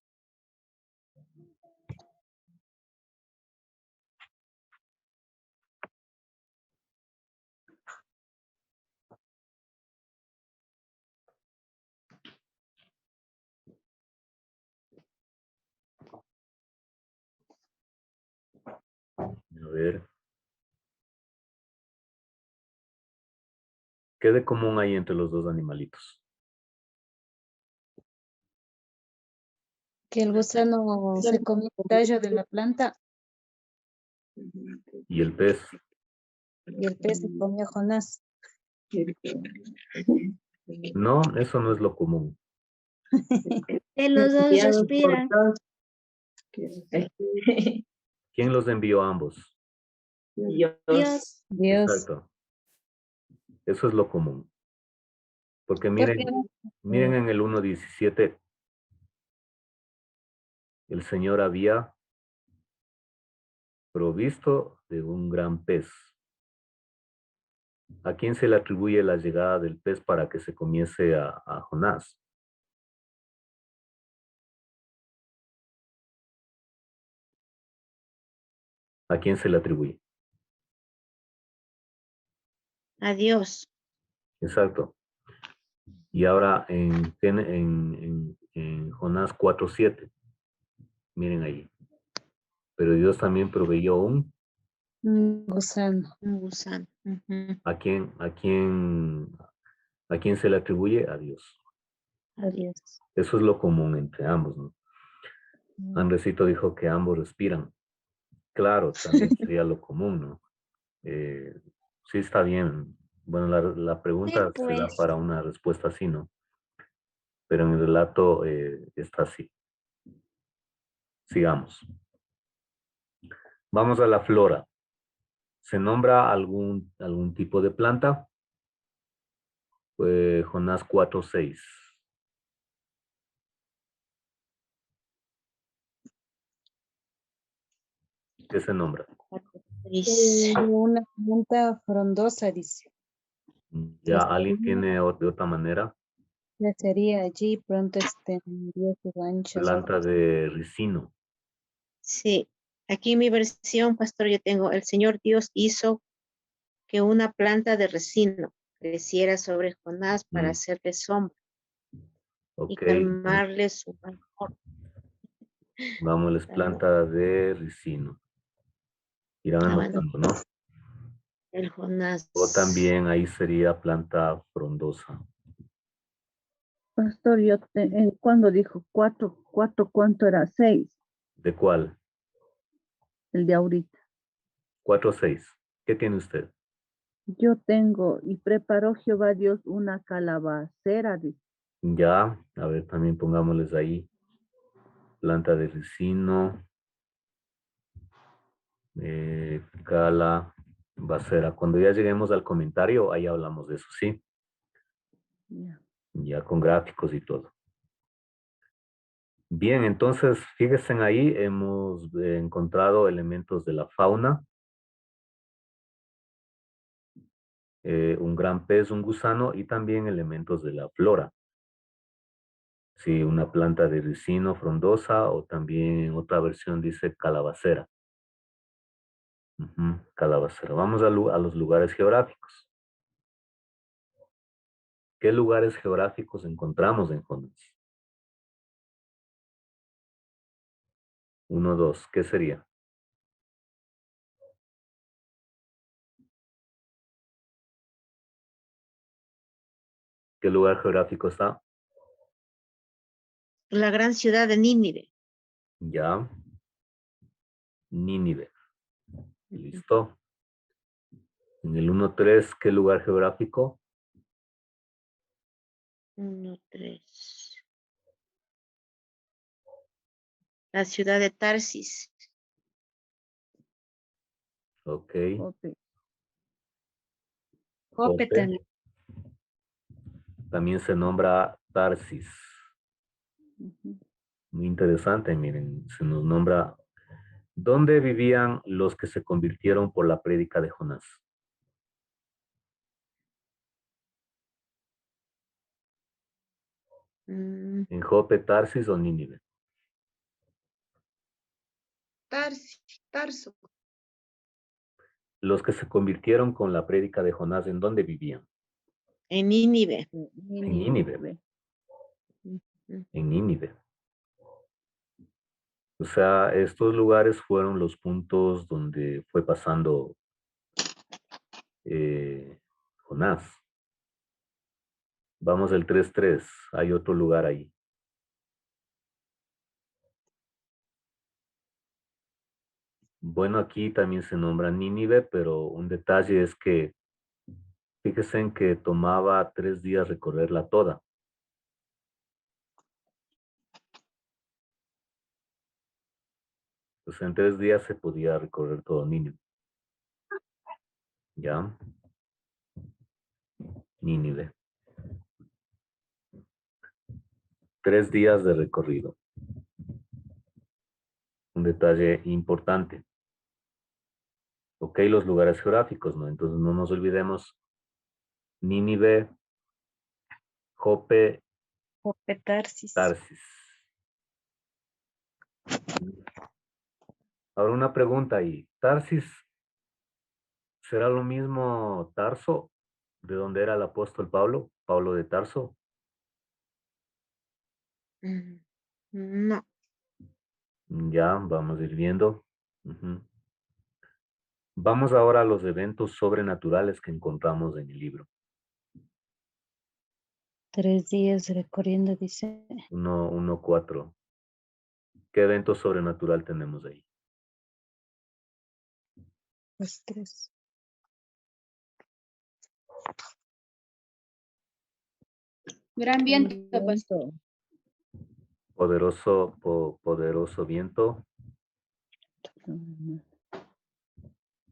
A ver. ¿Qué de común hay entre los dos animalitos? Que el gusano se comió el tallo de la planta ¿Y el pez? y el pez se comió a Jonás. No, eso no es lo común. Que los dos respiran. ¿Quién los envió a ambos? Dios. Dios. Exacto. Eso es lo común. Porque Porque miren en el 1:17, el Señor había provisto de un gran pez. ¿A quién se le atribuye la llegada del pez para que se comiese a Jonás? ¿A quién se le atribuye? Adiós. Exacto. Y ahora en Jonás 4:7, miren ahí. Pero Dios también proveyó un, gusano. Un gusano. Ujú. ¿a quién se le atribuye? A Dios. Adiós. Eso es lo común entre ambos, ¿no? Andresito dijo que ambos respiran. Claro, también sería lo común, ¿no? Sí, está bien. Bueno, la Sí, pregunta se da pues. para una respuesta así, ¿no? Pero en el relato está así. Sigamos. Vamos a la flora. ¿Se nombra algún tipo de planta? Jonás 4:6. ¿Qué se nombra? Una planta frondosa, dice. ¿Ya alguien tiene de otra manera? Ya sería allí, pronto extendió sus anchas Planta hojas. de ricino. Sí. Aquí en mi versión, pastor, yo tengo, el Señor Dios hizo que una planta de resino creciera sobre Jonás para hacerle sombra y Ok, calmarle su ardor. vámonos, planta de ricino. Irán Abandonar anotando, ¿no? el Jonás. O también ahí sería planta frondosa. Pastor, ¿cuándo dijo? Cuatro, ¿cuánto era? 6, ¿De cuál? el de ahorita. 4:6. ¿Qué tiene usted? Yo tengo, y preparó Jehová Dios una calabacera, dice. Ya, a ver, también pongámosles ahí. Planta de ricino. Calabacera. Cuando ya lleguemos al comentario, ahí hablamos de eso, ¿sí? Ya. Ya con gráficos y todo. Bien, entonces, fíjense ahí, hemos encontrado elementos de la fauna, un gran pez, un gusano y también elementos de la flora. Sí, una planta de ricino frondosa o también en otra versión dice calabacera. Calabacera. Vamos a los lugares geográficos. ¿Qué lugares geográficos encontramos en Jonás? 1, 2. ¿Qué sería? ¿Qué lugar geográfico está? La gran ciudad de Nínive. Ya. Nínive. Listo. En el 1, 3, ¿qué lugar geográfico? 1, 3. La ciudad de Tarsis. Ok. Jope. Jope Jope. también. También se nombra Tarsis. Ujú. Muy interesante, miren, se nos nombra. ¿Dónde vivían los que se convirtieron por la prédica de Jonás? ¿En Jope, Tarsis o Nínive? Tarso. Los que se convirtieron con la prédica de Jonás, ¿en dónde vivían? En Nínive. En Nínive. En Nínive. O sea, estos lugares fueron los puntos donde fue pasando Jonás. Vamos al 3:3. Hay otro lugar ahí. Bueno, aquí también se nombra Nínive, pero un detalle es que fíjense en que tomaba 3 días recorrerla toda. Pues en 3 días se podía recorrer todo Nínive. ¿Ya? Nínive. 3 días de recorrido. Un detalle importante. Ok, los lugares geográficos, ¿no? Entonces no nos olvidemos. Nínive, Jope, Jope, Tarsis. Tarsis. Ahora una pregunta ahí. ¿Tarsis será lo mismo Tarso, de donde era el apóstol Pablo? Pablo de Tarso. No. Ya, vamos a ir viendo. Ujú. Vamos ahora a los eventos sobrenaturales que encontramos en el libro. 3 días recorriendo, dice. 1:4. ¿Qué evento sobrenatural tenemos ahí? Los 3. Gran viento, pastor. Poderoso viento,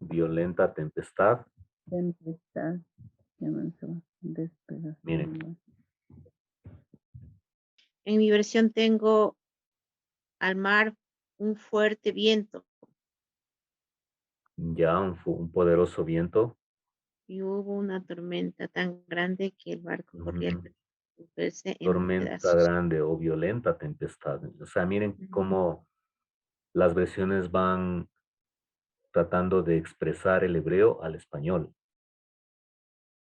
violenta tempestad. Tempestad. Despedazo. Miren, En mi versión tengo al mar un fuerte viento ya un poderoso viento. y hubo una tormenta tan grande que el barco corría Ujú. romperse en Tormenta pedazos. grande o violenta tempestad. O sea, miren Ujú. cómo las versiones van tratando de expresar el hebreo al español.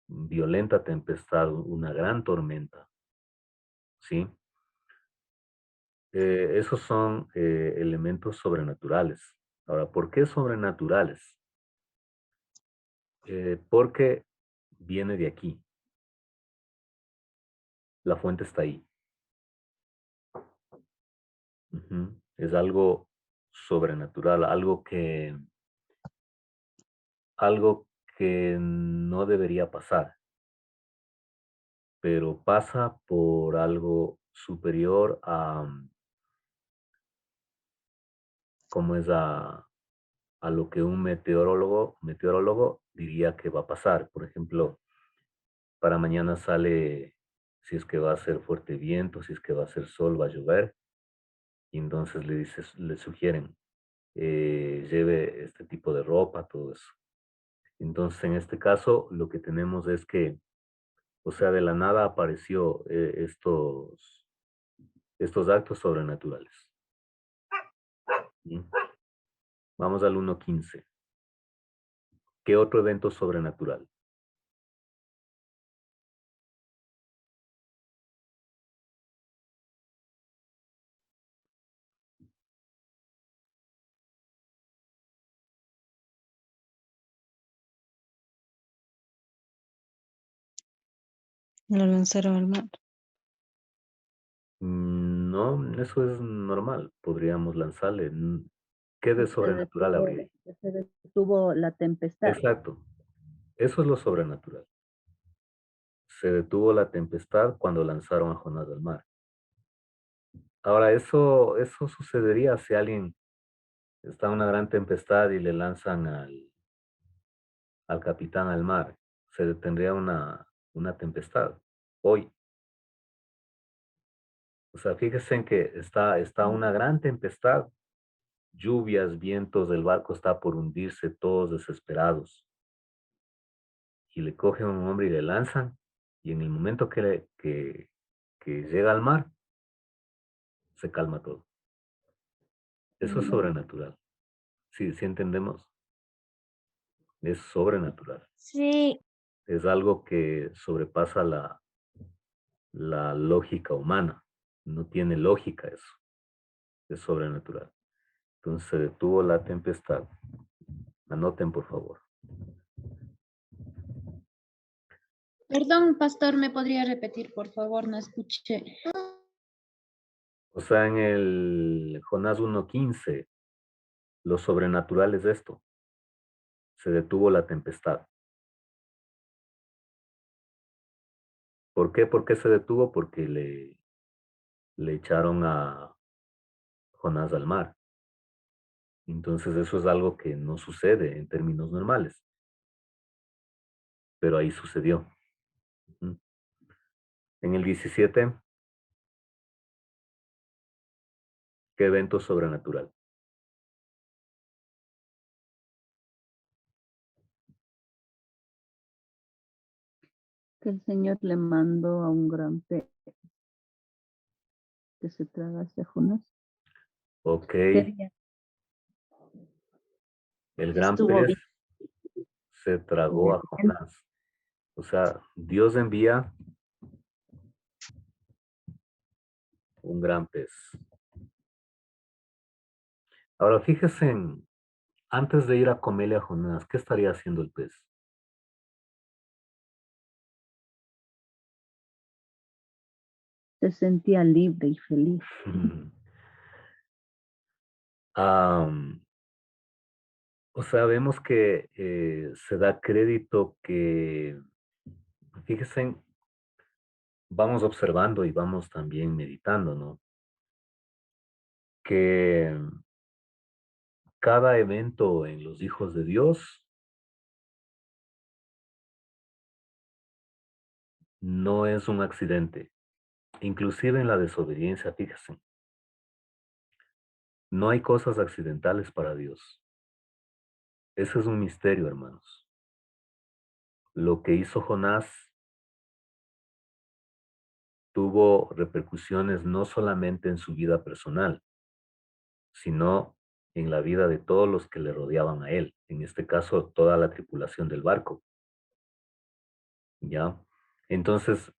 Violenta tempestad, una gran tormenta. ¿Sí? Esos son elementos sobrenaturales. Ahora, ¿por qué sobrenaturales? Porque viene de aquí. La fuente está ahí. Ujú. Es algo sobrenatural, algo que no debería pasar, pero pasa por algo superior a, como es a lo que un meteorólogo diría que va a pasar. Por ejemplo, para mañana sale si es que va a ser fuerte viento, si es que va a ser sol, va a llover, y entonces le sugieren, lleve este tipo de ropa, todo eso. Entonces, en este caso, lo que tenemos es que, o sea, de la nada apareció estos actos sobrenaturales. ¿Sí? Vamos al 1:15. ¿Qué otro evento sobrenatural? Lo lanzaron al mar. No, eso es normal. Podríamos lanzarle. ¿Qué de sobrenatural habría ahí? Se detuvo la tempestad. Exacto. Eso es lo sobrenatural. Se detuvo la tempestad cuando lanzaron a Jonás al mar. Ahora, eso sucedería si alguien está en una gran tempestad y le lanzan al capitán al mar. Se detendría una tempestad hoy. O sea, fíjense en que está una gran tempestad, lluvias, vientos, el barco está por hundirse, todos desesperados. Y le cogen a un hombre y le lanzan, y en el momento que que llega al mar, se calma todo. Eso es sobrenatural. Sí, sí entendemos. Es sobrenatural. Sí, Es algo que sobrepasa la lógica humana. No tiene lógica eso. Es sobrenatural. Entonces se detuvo la tempestad. Anoten, por favor. Perdón, pastor, ¿me podría repetir, por favor? No escuché. O sea, en el Jonás 1:15, lo sobrenatural es esto. Se detuvo la tempestad. ¿Por qué? ¿Por qué se detuvo? Porque le echaron a Jonás al mar. Entonces eso es algo que no sucede en términos normales. Pero ahí sucedió. Ujú. En el 17, ¿qué evento sobrenatural? Que el Señor le mandó a un gran pez que se tragase a Jonás. Ok, Quería. el gran Estuvo pez bien. se tragó a Jonás. O sea, Dios envía un gran pez. Ahora fíjese antes de ir a comerle a Jonás, ¿qué estaría haciendo el pez? Se sentía libre y feliz. Am, o sea, vemos que se da crédito que, fíjense, vamos observando y vamos también meditando, ¿no? Que cada evento en los hijos de Dios no es un accidente. Inclusive en la desobediencia, fíjense, no hay cosas accidentales para Dios. Ese es un misterio, hermanos. Lo que hizo Jonás tuvo repercusiones no solamente en su vida personal, sino en la vida de todos los que le rodeaban a él, en este caso toda la tripulación del barco. ¿Ya? Entonces,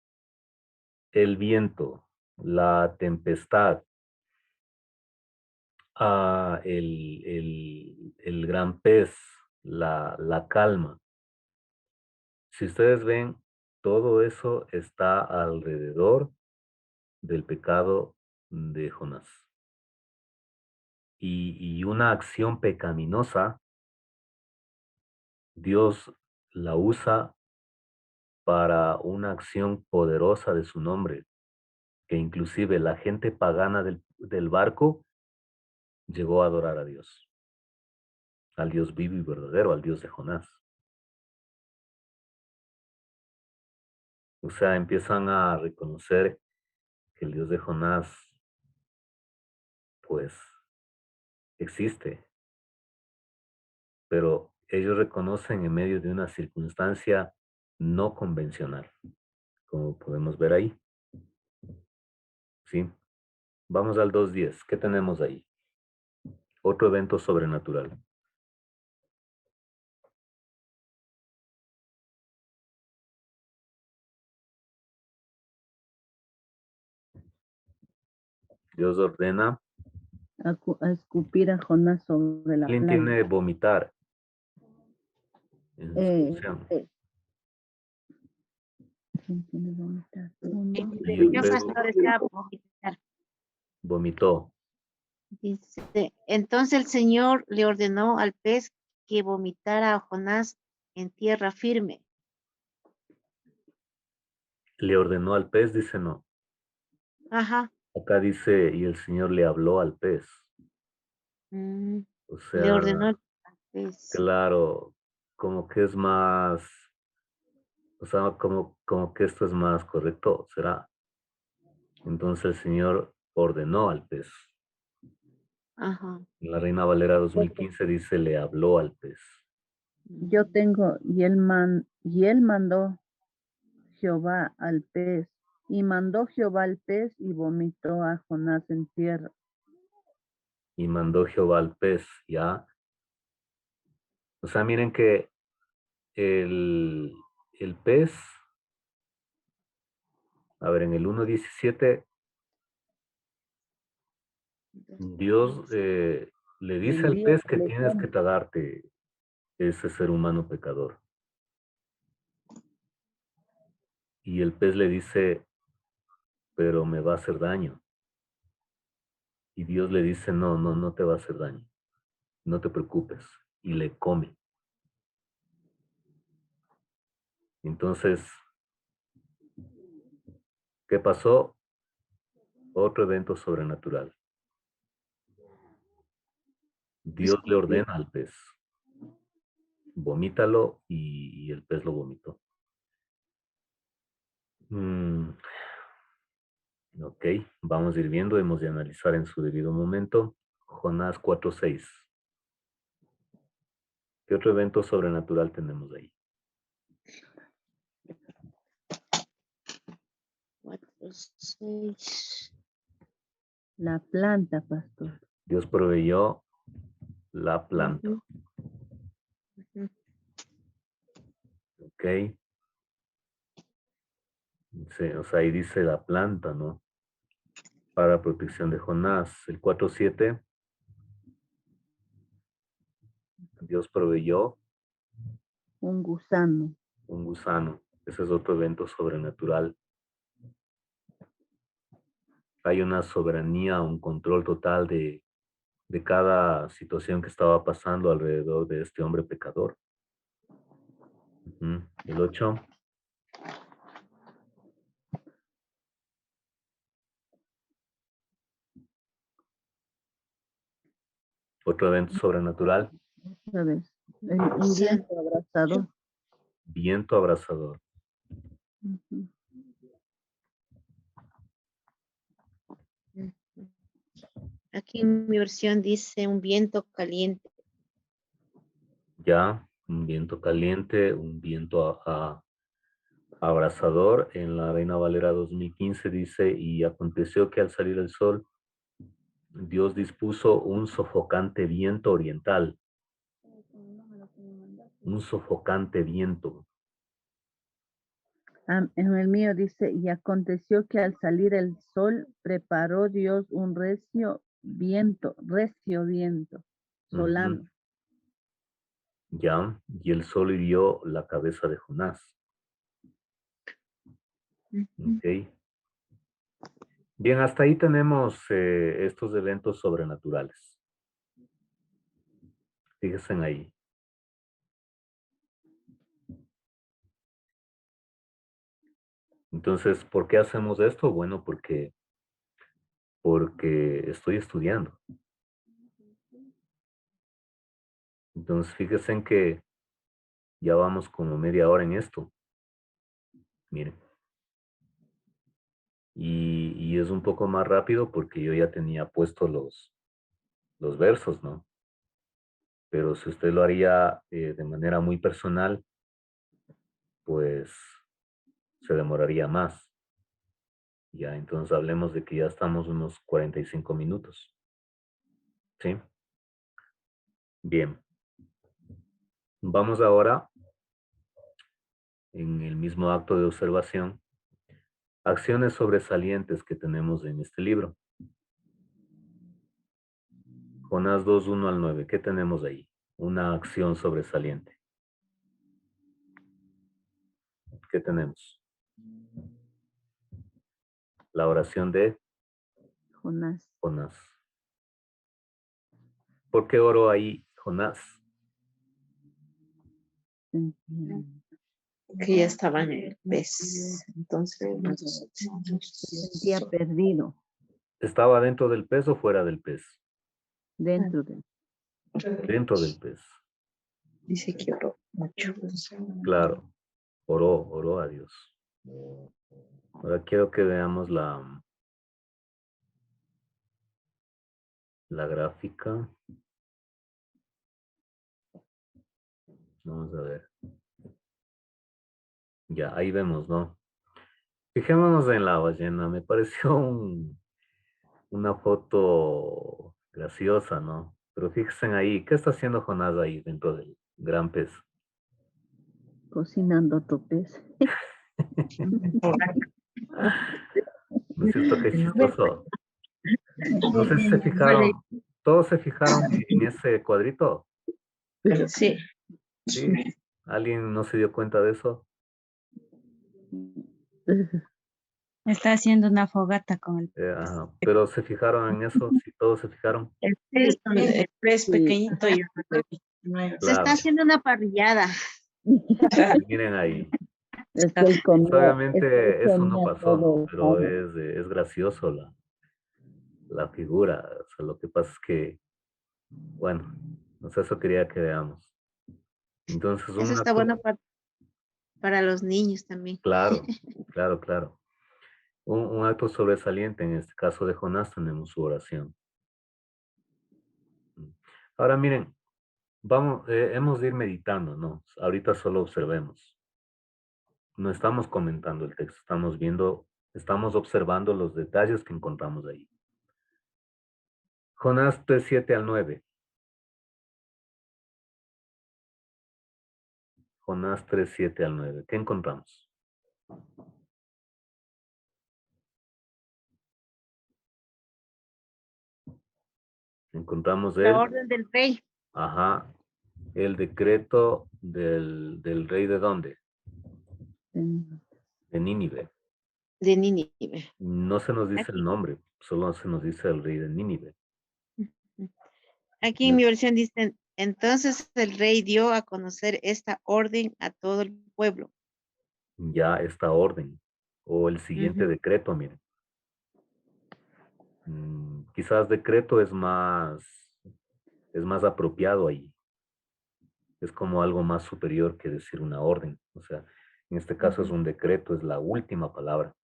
el viento, la tempestad, el gran pez, la calma. Si ustedes ven, todo eso está alrededor del pecado de Jonás. Y una acción pecaminosa, Dios la usa para una acción poderosa de su nombre, que inclusive la gente pagana del barco llegó a adorar a Dios, al Dios vivo y verdadero, al Dios de Jonás. O sea, empiezan a reconocer que el Dios de Jonás, pues, existe, pero ellos reconocen en medio de una circunstancia no convencional, como podemos ver ahí. ¿Sí? Vamos al 2:10. ¿Qué tenemos ahí? Otro evento sobrenatural. Dios ordena. A escupir a Jonás sobre la ¿Quién playa. tiene vomitar en su función? ¿Quién tiene vomitar? Y el Yo, pez pastor, estaba por vomitar. vomitó. Dice, entonces el Señor le ordenó al pez que vomitara a Jonás en tierra firme. Le ordenó al pez, dice no. Ajá. Acá dice, y el Señor le habló al pez. Mm, O le sea, ordenó al pez. claro, como que es más, o sea, como que esto es más correcto, ¿será? Entonces el Señor ordenó al pez. Ajá. En la Reina Valera 2015 dice, le habló al pez. Yo tengo, y él mandó Jehová al pez Y mandó Jehová al pez y vomitó a Jonás en tierra. Y mandó Jehová al pez, ¿ya? O sea, miren que el pez, a ver, en el 1:17, Dios le Le dice al envía pez que que le tienes que come. tragarte ese ser humano pecador. Y el pez le dice, pero me va a hacer daño. Y Dios le dice, no, no, no te va a hacer daño. No te preocupes. Y le come. Entonces, ¿qué pasó? Otro evento sobrenatural. Dios le ordena al pez, vomítalo y el pez lo vomitó. Ok, vamos a ir viendo, hemos de analizar en su debido momento. Jonás 4:6. ¿Qué otro evento sobrenatural tenemos ahí? 4, 6. La planta, pastor. Dios proveyó la planta. Ok. Sí, o sea, ahí dice la planta, ¿no? Para protección de Jonás. El 4:7. Dios proveyó Un gusano. un gusano. Ese es otro evento sobrenatural. Hay una soberanía, un control total de cada situación que estaba pasando alrededor de este hombre pecador. El 8. Otro evento sobrenatural. Otra vez. Un viento abrasador. Viento abrasador. Ujú. Aquí en mi versión dice un viento caliente. Ya, un viento caliente, un viento abrasador. En la Reina Valera 2015 dice, y aconteció que al salir el sol, Dios dispuso un sofocante viento oriental. Un sofocante viento. En el mío dice, y aconteció que al salir el sol, preparó Dios un recio viento, solano. Ya, y el sol hirió la cabeza de Jonás. Ok. Bien, hasta ahí tenemos estos eventos sobrenaturales. Fíjense ahí. Entonces, ¿por qué hacemos esto? Bueno, porque estoy estudiando. Entonces, fíjense en que ya vamos como media hora en esto. Miren. Y es un poco más rápido porque yo ya tenía puestos los versos, ¿no? Pero si usted lo haría de manera muy personal, pues se demoraría más. Ya, entonces hablemos de que ya estamos unos 45 minutos. ¿Sí? Bien. Vamos ahora, en el mismo acto de observación, acciones sobresalientes que tenemos en este libro. Jonás 2:1-9. ¿Qué tenemos ahí? Una acción sobresaliente. ¿Qué tenemos? La oración de Jonás. Jonás. ¿Por qué oró ahí Jonás? Que ya estaba en el pez. Entonces, Se sentía perdido ¿Estaba dentro del pez o fuera del pez? dentro de Dentro del pez. dice que oró mucho. Claro. Oró a Dios. Ahora quiero que veamos la gráfica. Vamos a ver. Ya, ahí vemos, ¿no? Fijémonos en la ballena. Me pareció una foto graciosa, ¿no? Pero fíjense ahí, ¿qué está haciendo Jonás ahí dentro del gran pez? Cocinando topes. ¿No es cierto que es chistoso? No sé si se fijaron, todos se fijaron en ese cuadrito, Sí, ¿sí? ¿Alguien no se dio cuenta de eso? está haciendo una fogata con Ajá. Pero se fijaron en eso, sí, todos se fijaron. el pez Sí. pequeñito y Se está Claro, haciendo una parrillada. miren ahí. Es que él Pues comía, es que él obviamente eso no comía pasó, ¿no? todo el Pero sábado. es gracioso la figura. O sea, lo que pasa es que, bueno, o sea, eso quería que veamos. Entonces, Eso un está acto, bueno para los niños también. claro, claro, claro. Un acto sobresaliente, en este caso de Jonás, tenemos su oración. Ahora miren, vamos, hemos de ir meditando, ¿no? Ahorita solo observemos. No estamos comentando el texto, estamos viendo, estamos observando los detalles que encontramos ahí. Jonás 3:7 al 9. Jonás 3:7 al 9. ¿Qué encontramos? Encontramos La orden del rey ajá, el decreto del rey de dónde? De Nínive. de Nínive. No se nos dice el Aquí, nombre, solo se nos dice el rey de Nínive. aquí en mi versión dicen, entonces el rey dio a conocer esta orden a todo el pueblo. Ya esta orden o el siguiente Ujú. decreto, miren. Quizás decreto es más apropiado ahí. Es como algo más superior que decir una orden. O sea, en este caso es un decreto, es la última palabra.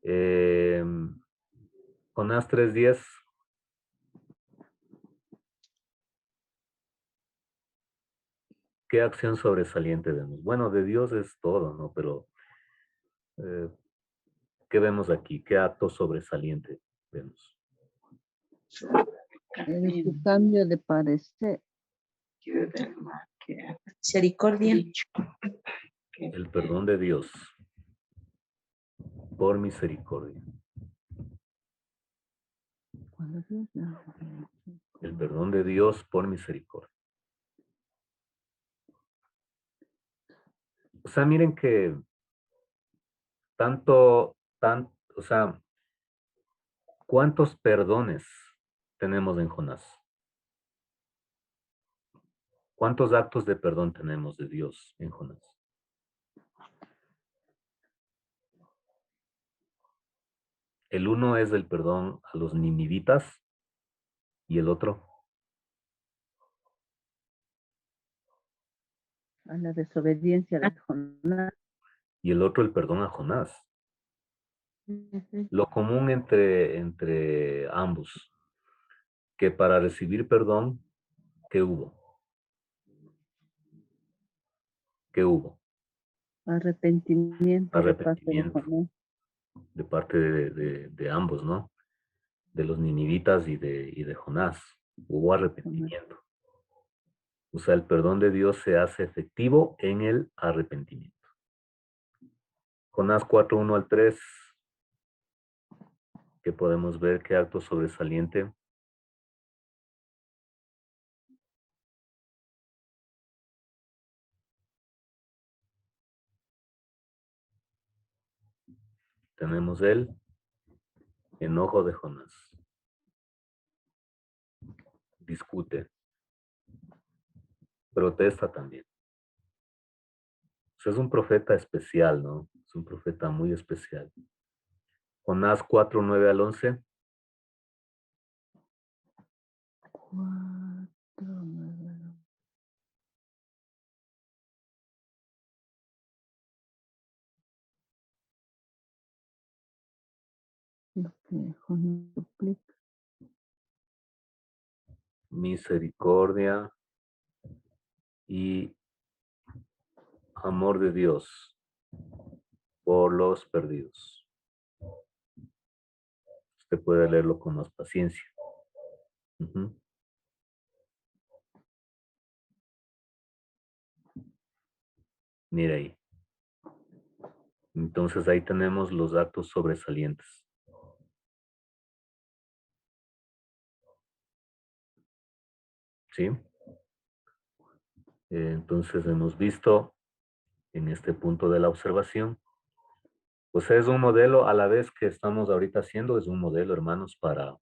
Eh, Jonás 3:10. ¿Qué acción sobresaliente vemos? Bueno, de Dios es todo, ¿no? Pero, eh, ¿qué vemos aquí? ¿Qué acto sobresaliente vemos? En su cambio de parecer. misericordia. El perdón de Dios por misericordia. Cuando Dios da- El perdón de Dios por misericordia. O sea, miren que o sea, ¿cuántos perdones tenemos en Jonás? ¿Cuántos actos de perdón tenemos de Dios en Jonás? El uno es el perdón a los ninivitas y el otro, A la desobediencia de Jonás. el perdón a Jonás. Ujú. Lo común entre ambos, que para recibir perdón, ¿qué hubo? ¿Qué hubo? Arrepentimiento de parte de Arrepentimiento Jonás. de parte de ambos, ¿no? De los ninivitas y de Jonás. Hubo arrepentimiento. O sea, el perdón de Dios se hace efectivo en el arrepentimiento. Jonás 4:1 al 3, que podemos ver qué acto sobresaliente. Tenemos el enojo de Jonás. Discute, protesta también. O sea, es un profeta especial, ¿no? Es un profeta muy especial. Jonás 4:9 al 11. Cuatro, nueve, lo que Jonás suplica. Misericordia y amor de Dios por los perdidos. Usted puede leerlo con más paciencia. Ujú. Mire ahí. Entonces ahí tenemos los datos sobresalientes. ¿Sí? Entonces hemos visto en este punto de la observación, pues es un modelo a la vez que estamos ahorita haciendo, es un modelo, hermanos, para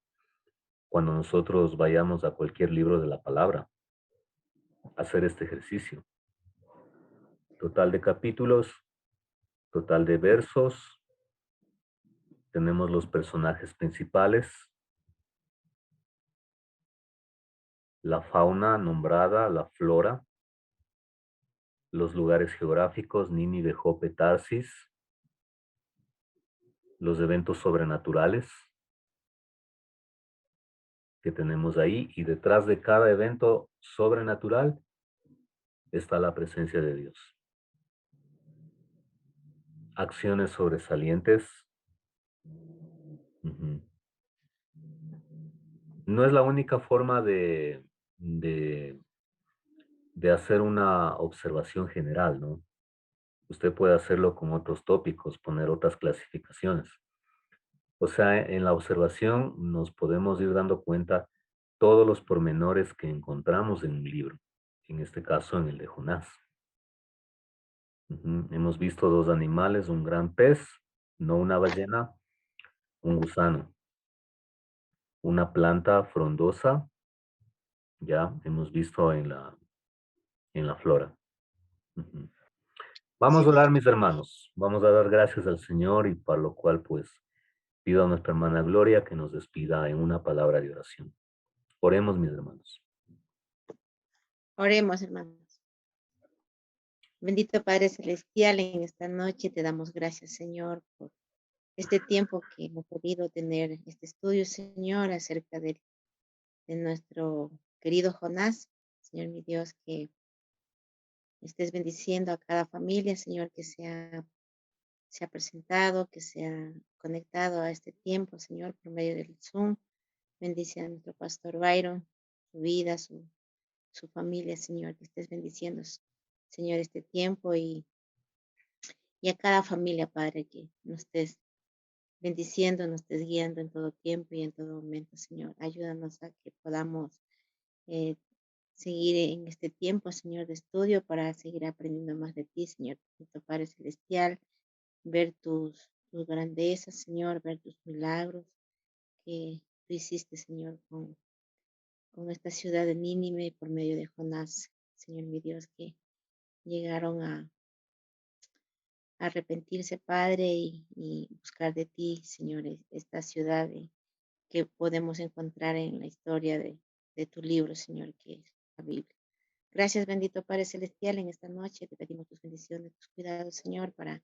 cuando nosotros vayamos a cualquier libro de la palabra, hacer este ejercicio. Total de capítulos, total de versos, tenemos los personajes principales, la fauna nombrada, la flora, los lugares geográficos, Nínive, Jope, Tarsis, los eventos sobrenaturales que tenemos ahí, y detrás de cada evento sobrenatural está la presencia de Dios. Acciones sobresalientes. Ujú. No es la única forma de hacer una observación general, ¿no? Usted puede hacerlo con otros tópicos, poner otras clasificaciones. O sea, en la observación nos podemos ir dando cuenta todos los pormenores que encontramos en un libro, en este caso en el de Jonás. Hemos visto dos animales, un gran pez, no una ballena, un gusano, una planta frondosa, ya hemos visto en la flora. Vamos a orar, mis hermanos. Vamos a dar gracias al Señor y para lo cual, pues, pido a nuestra hermana Gloria que nos despida en una palabra de oración. Oremos, mis hermanos. Oremos, hermanos. Bendito Padre Celestial, en esta noche te damos gracias, Señor, por este tiempo que hemos podido tener este estudio, Señor, acerca de nuestro querido Jonás. Señor, mi Dios, que estés bendiciendo a cada familia, Señor, que se ha presentado, que se ha conectado a este tiempo, Señor, por medio del Zoom. Bendice a nuestro pastor Byron, su vida, su familia, Señor, que estés bendiciendo, Señor, este tiempo y a cada familia, Padre, que nos estés bendiciendo, nos estés guiando en todo tiempo y en todo momento, Señor. Ayúdanos a que podamos seguir en este tiempo, Señor, de estudio para seguir aprendiendo más de ti, Señor. Nuestro Padre Celestial, ver tus grandezas, Señor, ver tus milagros que tú hiciste, Señor, con esta ciudad de Nínive por medio de Jonás, Señor, mi Dios, que llegaron a arrepentirse, Padre, y buscar de ti, Señor, esta ciudad que podemos encontrar en la historia de tu libro, Señor, que es la Biblia. Gracias, bendito Padre Celestial, en esta noche te pedimos tus bendiciones, tus cuidados, Señor, para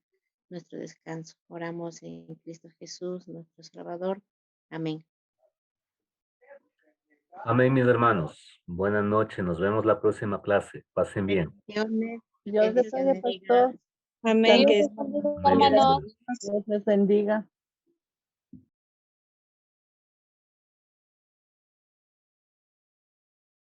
nuestro descanso. Oramos en Cristo Jesús, nuestro Salvador. Amén. Amén, mis hermanos. Buenas noches. Nos vemos la próxima clase. Pasen bien. Bendiciones. Dios les pague, pastor. Amén. Dios Que te bendiga, Amén, mis hermanos. hermanos. Dios les bendiga.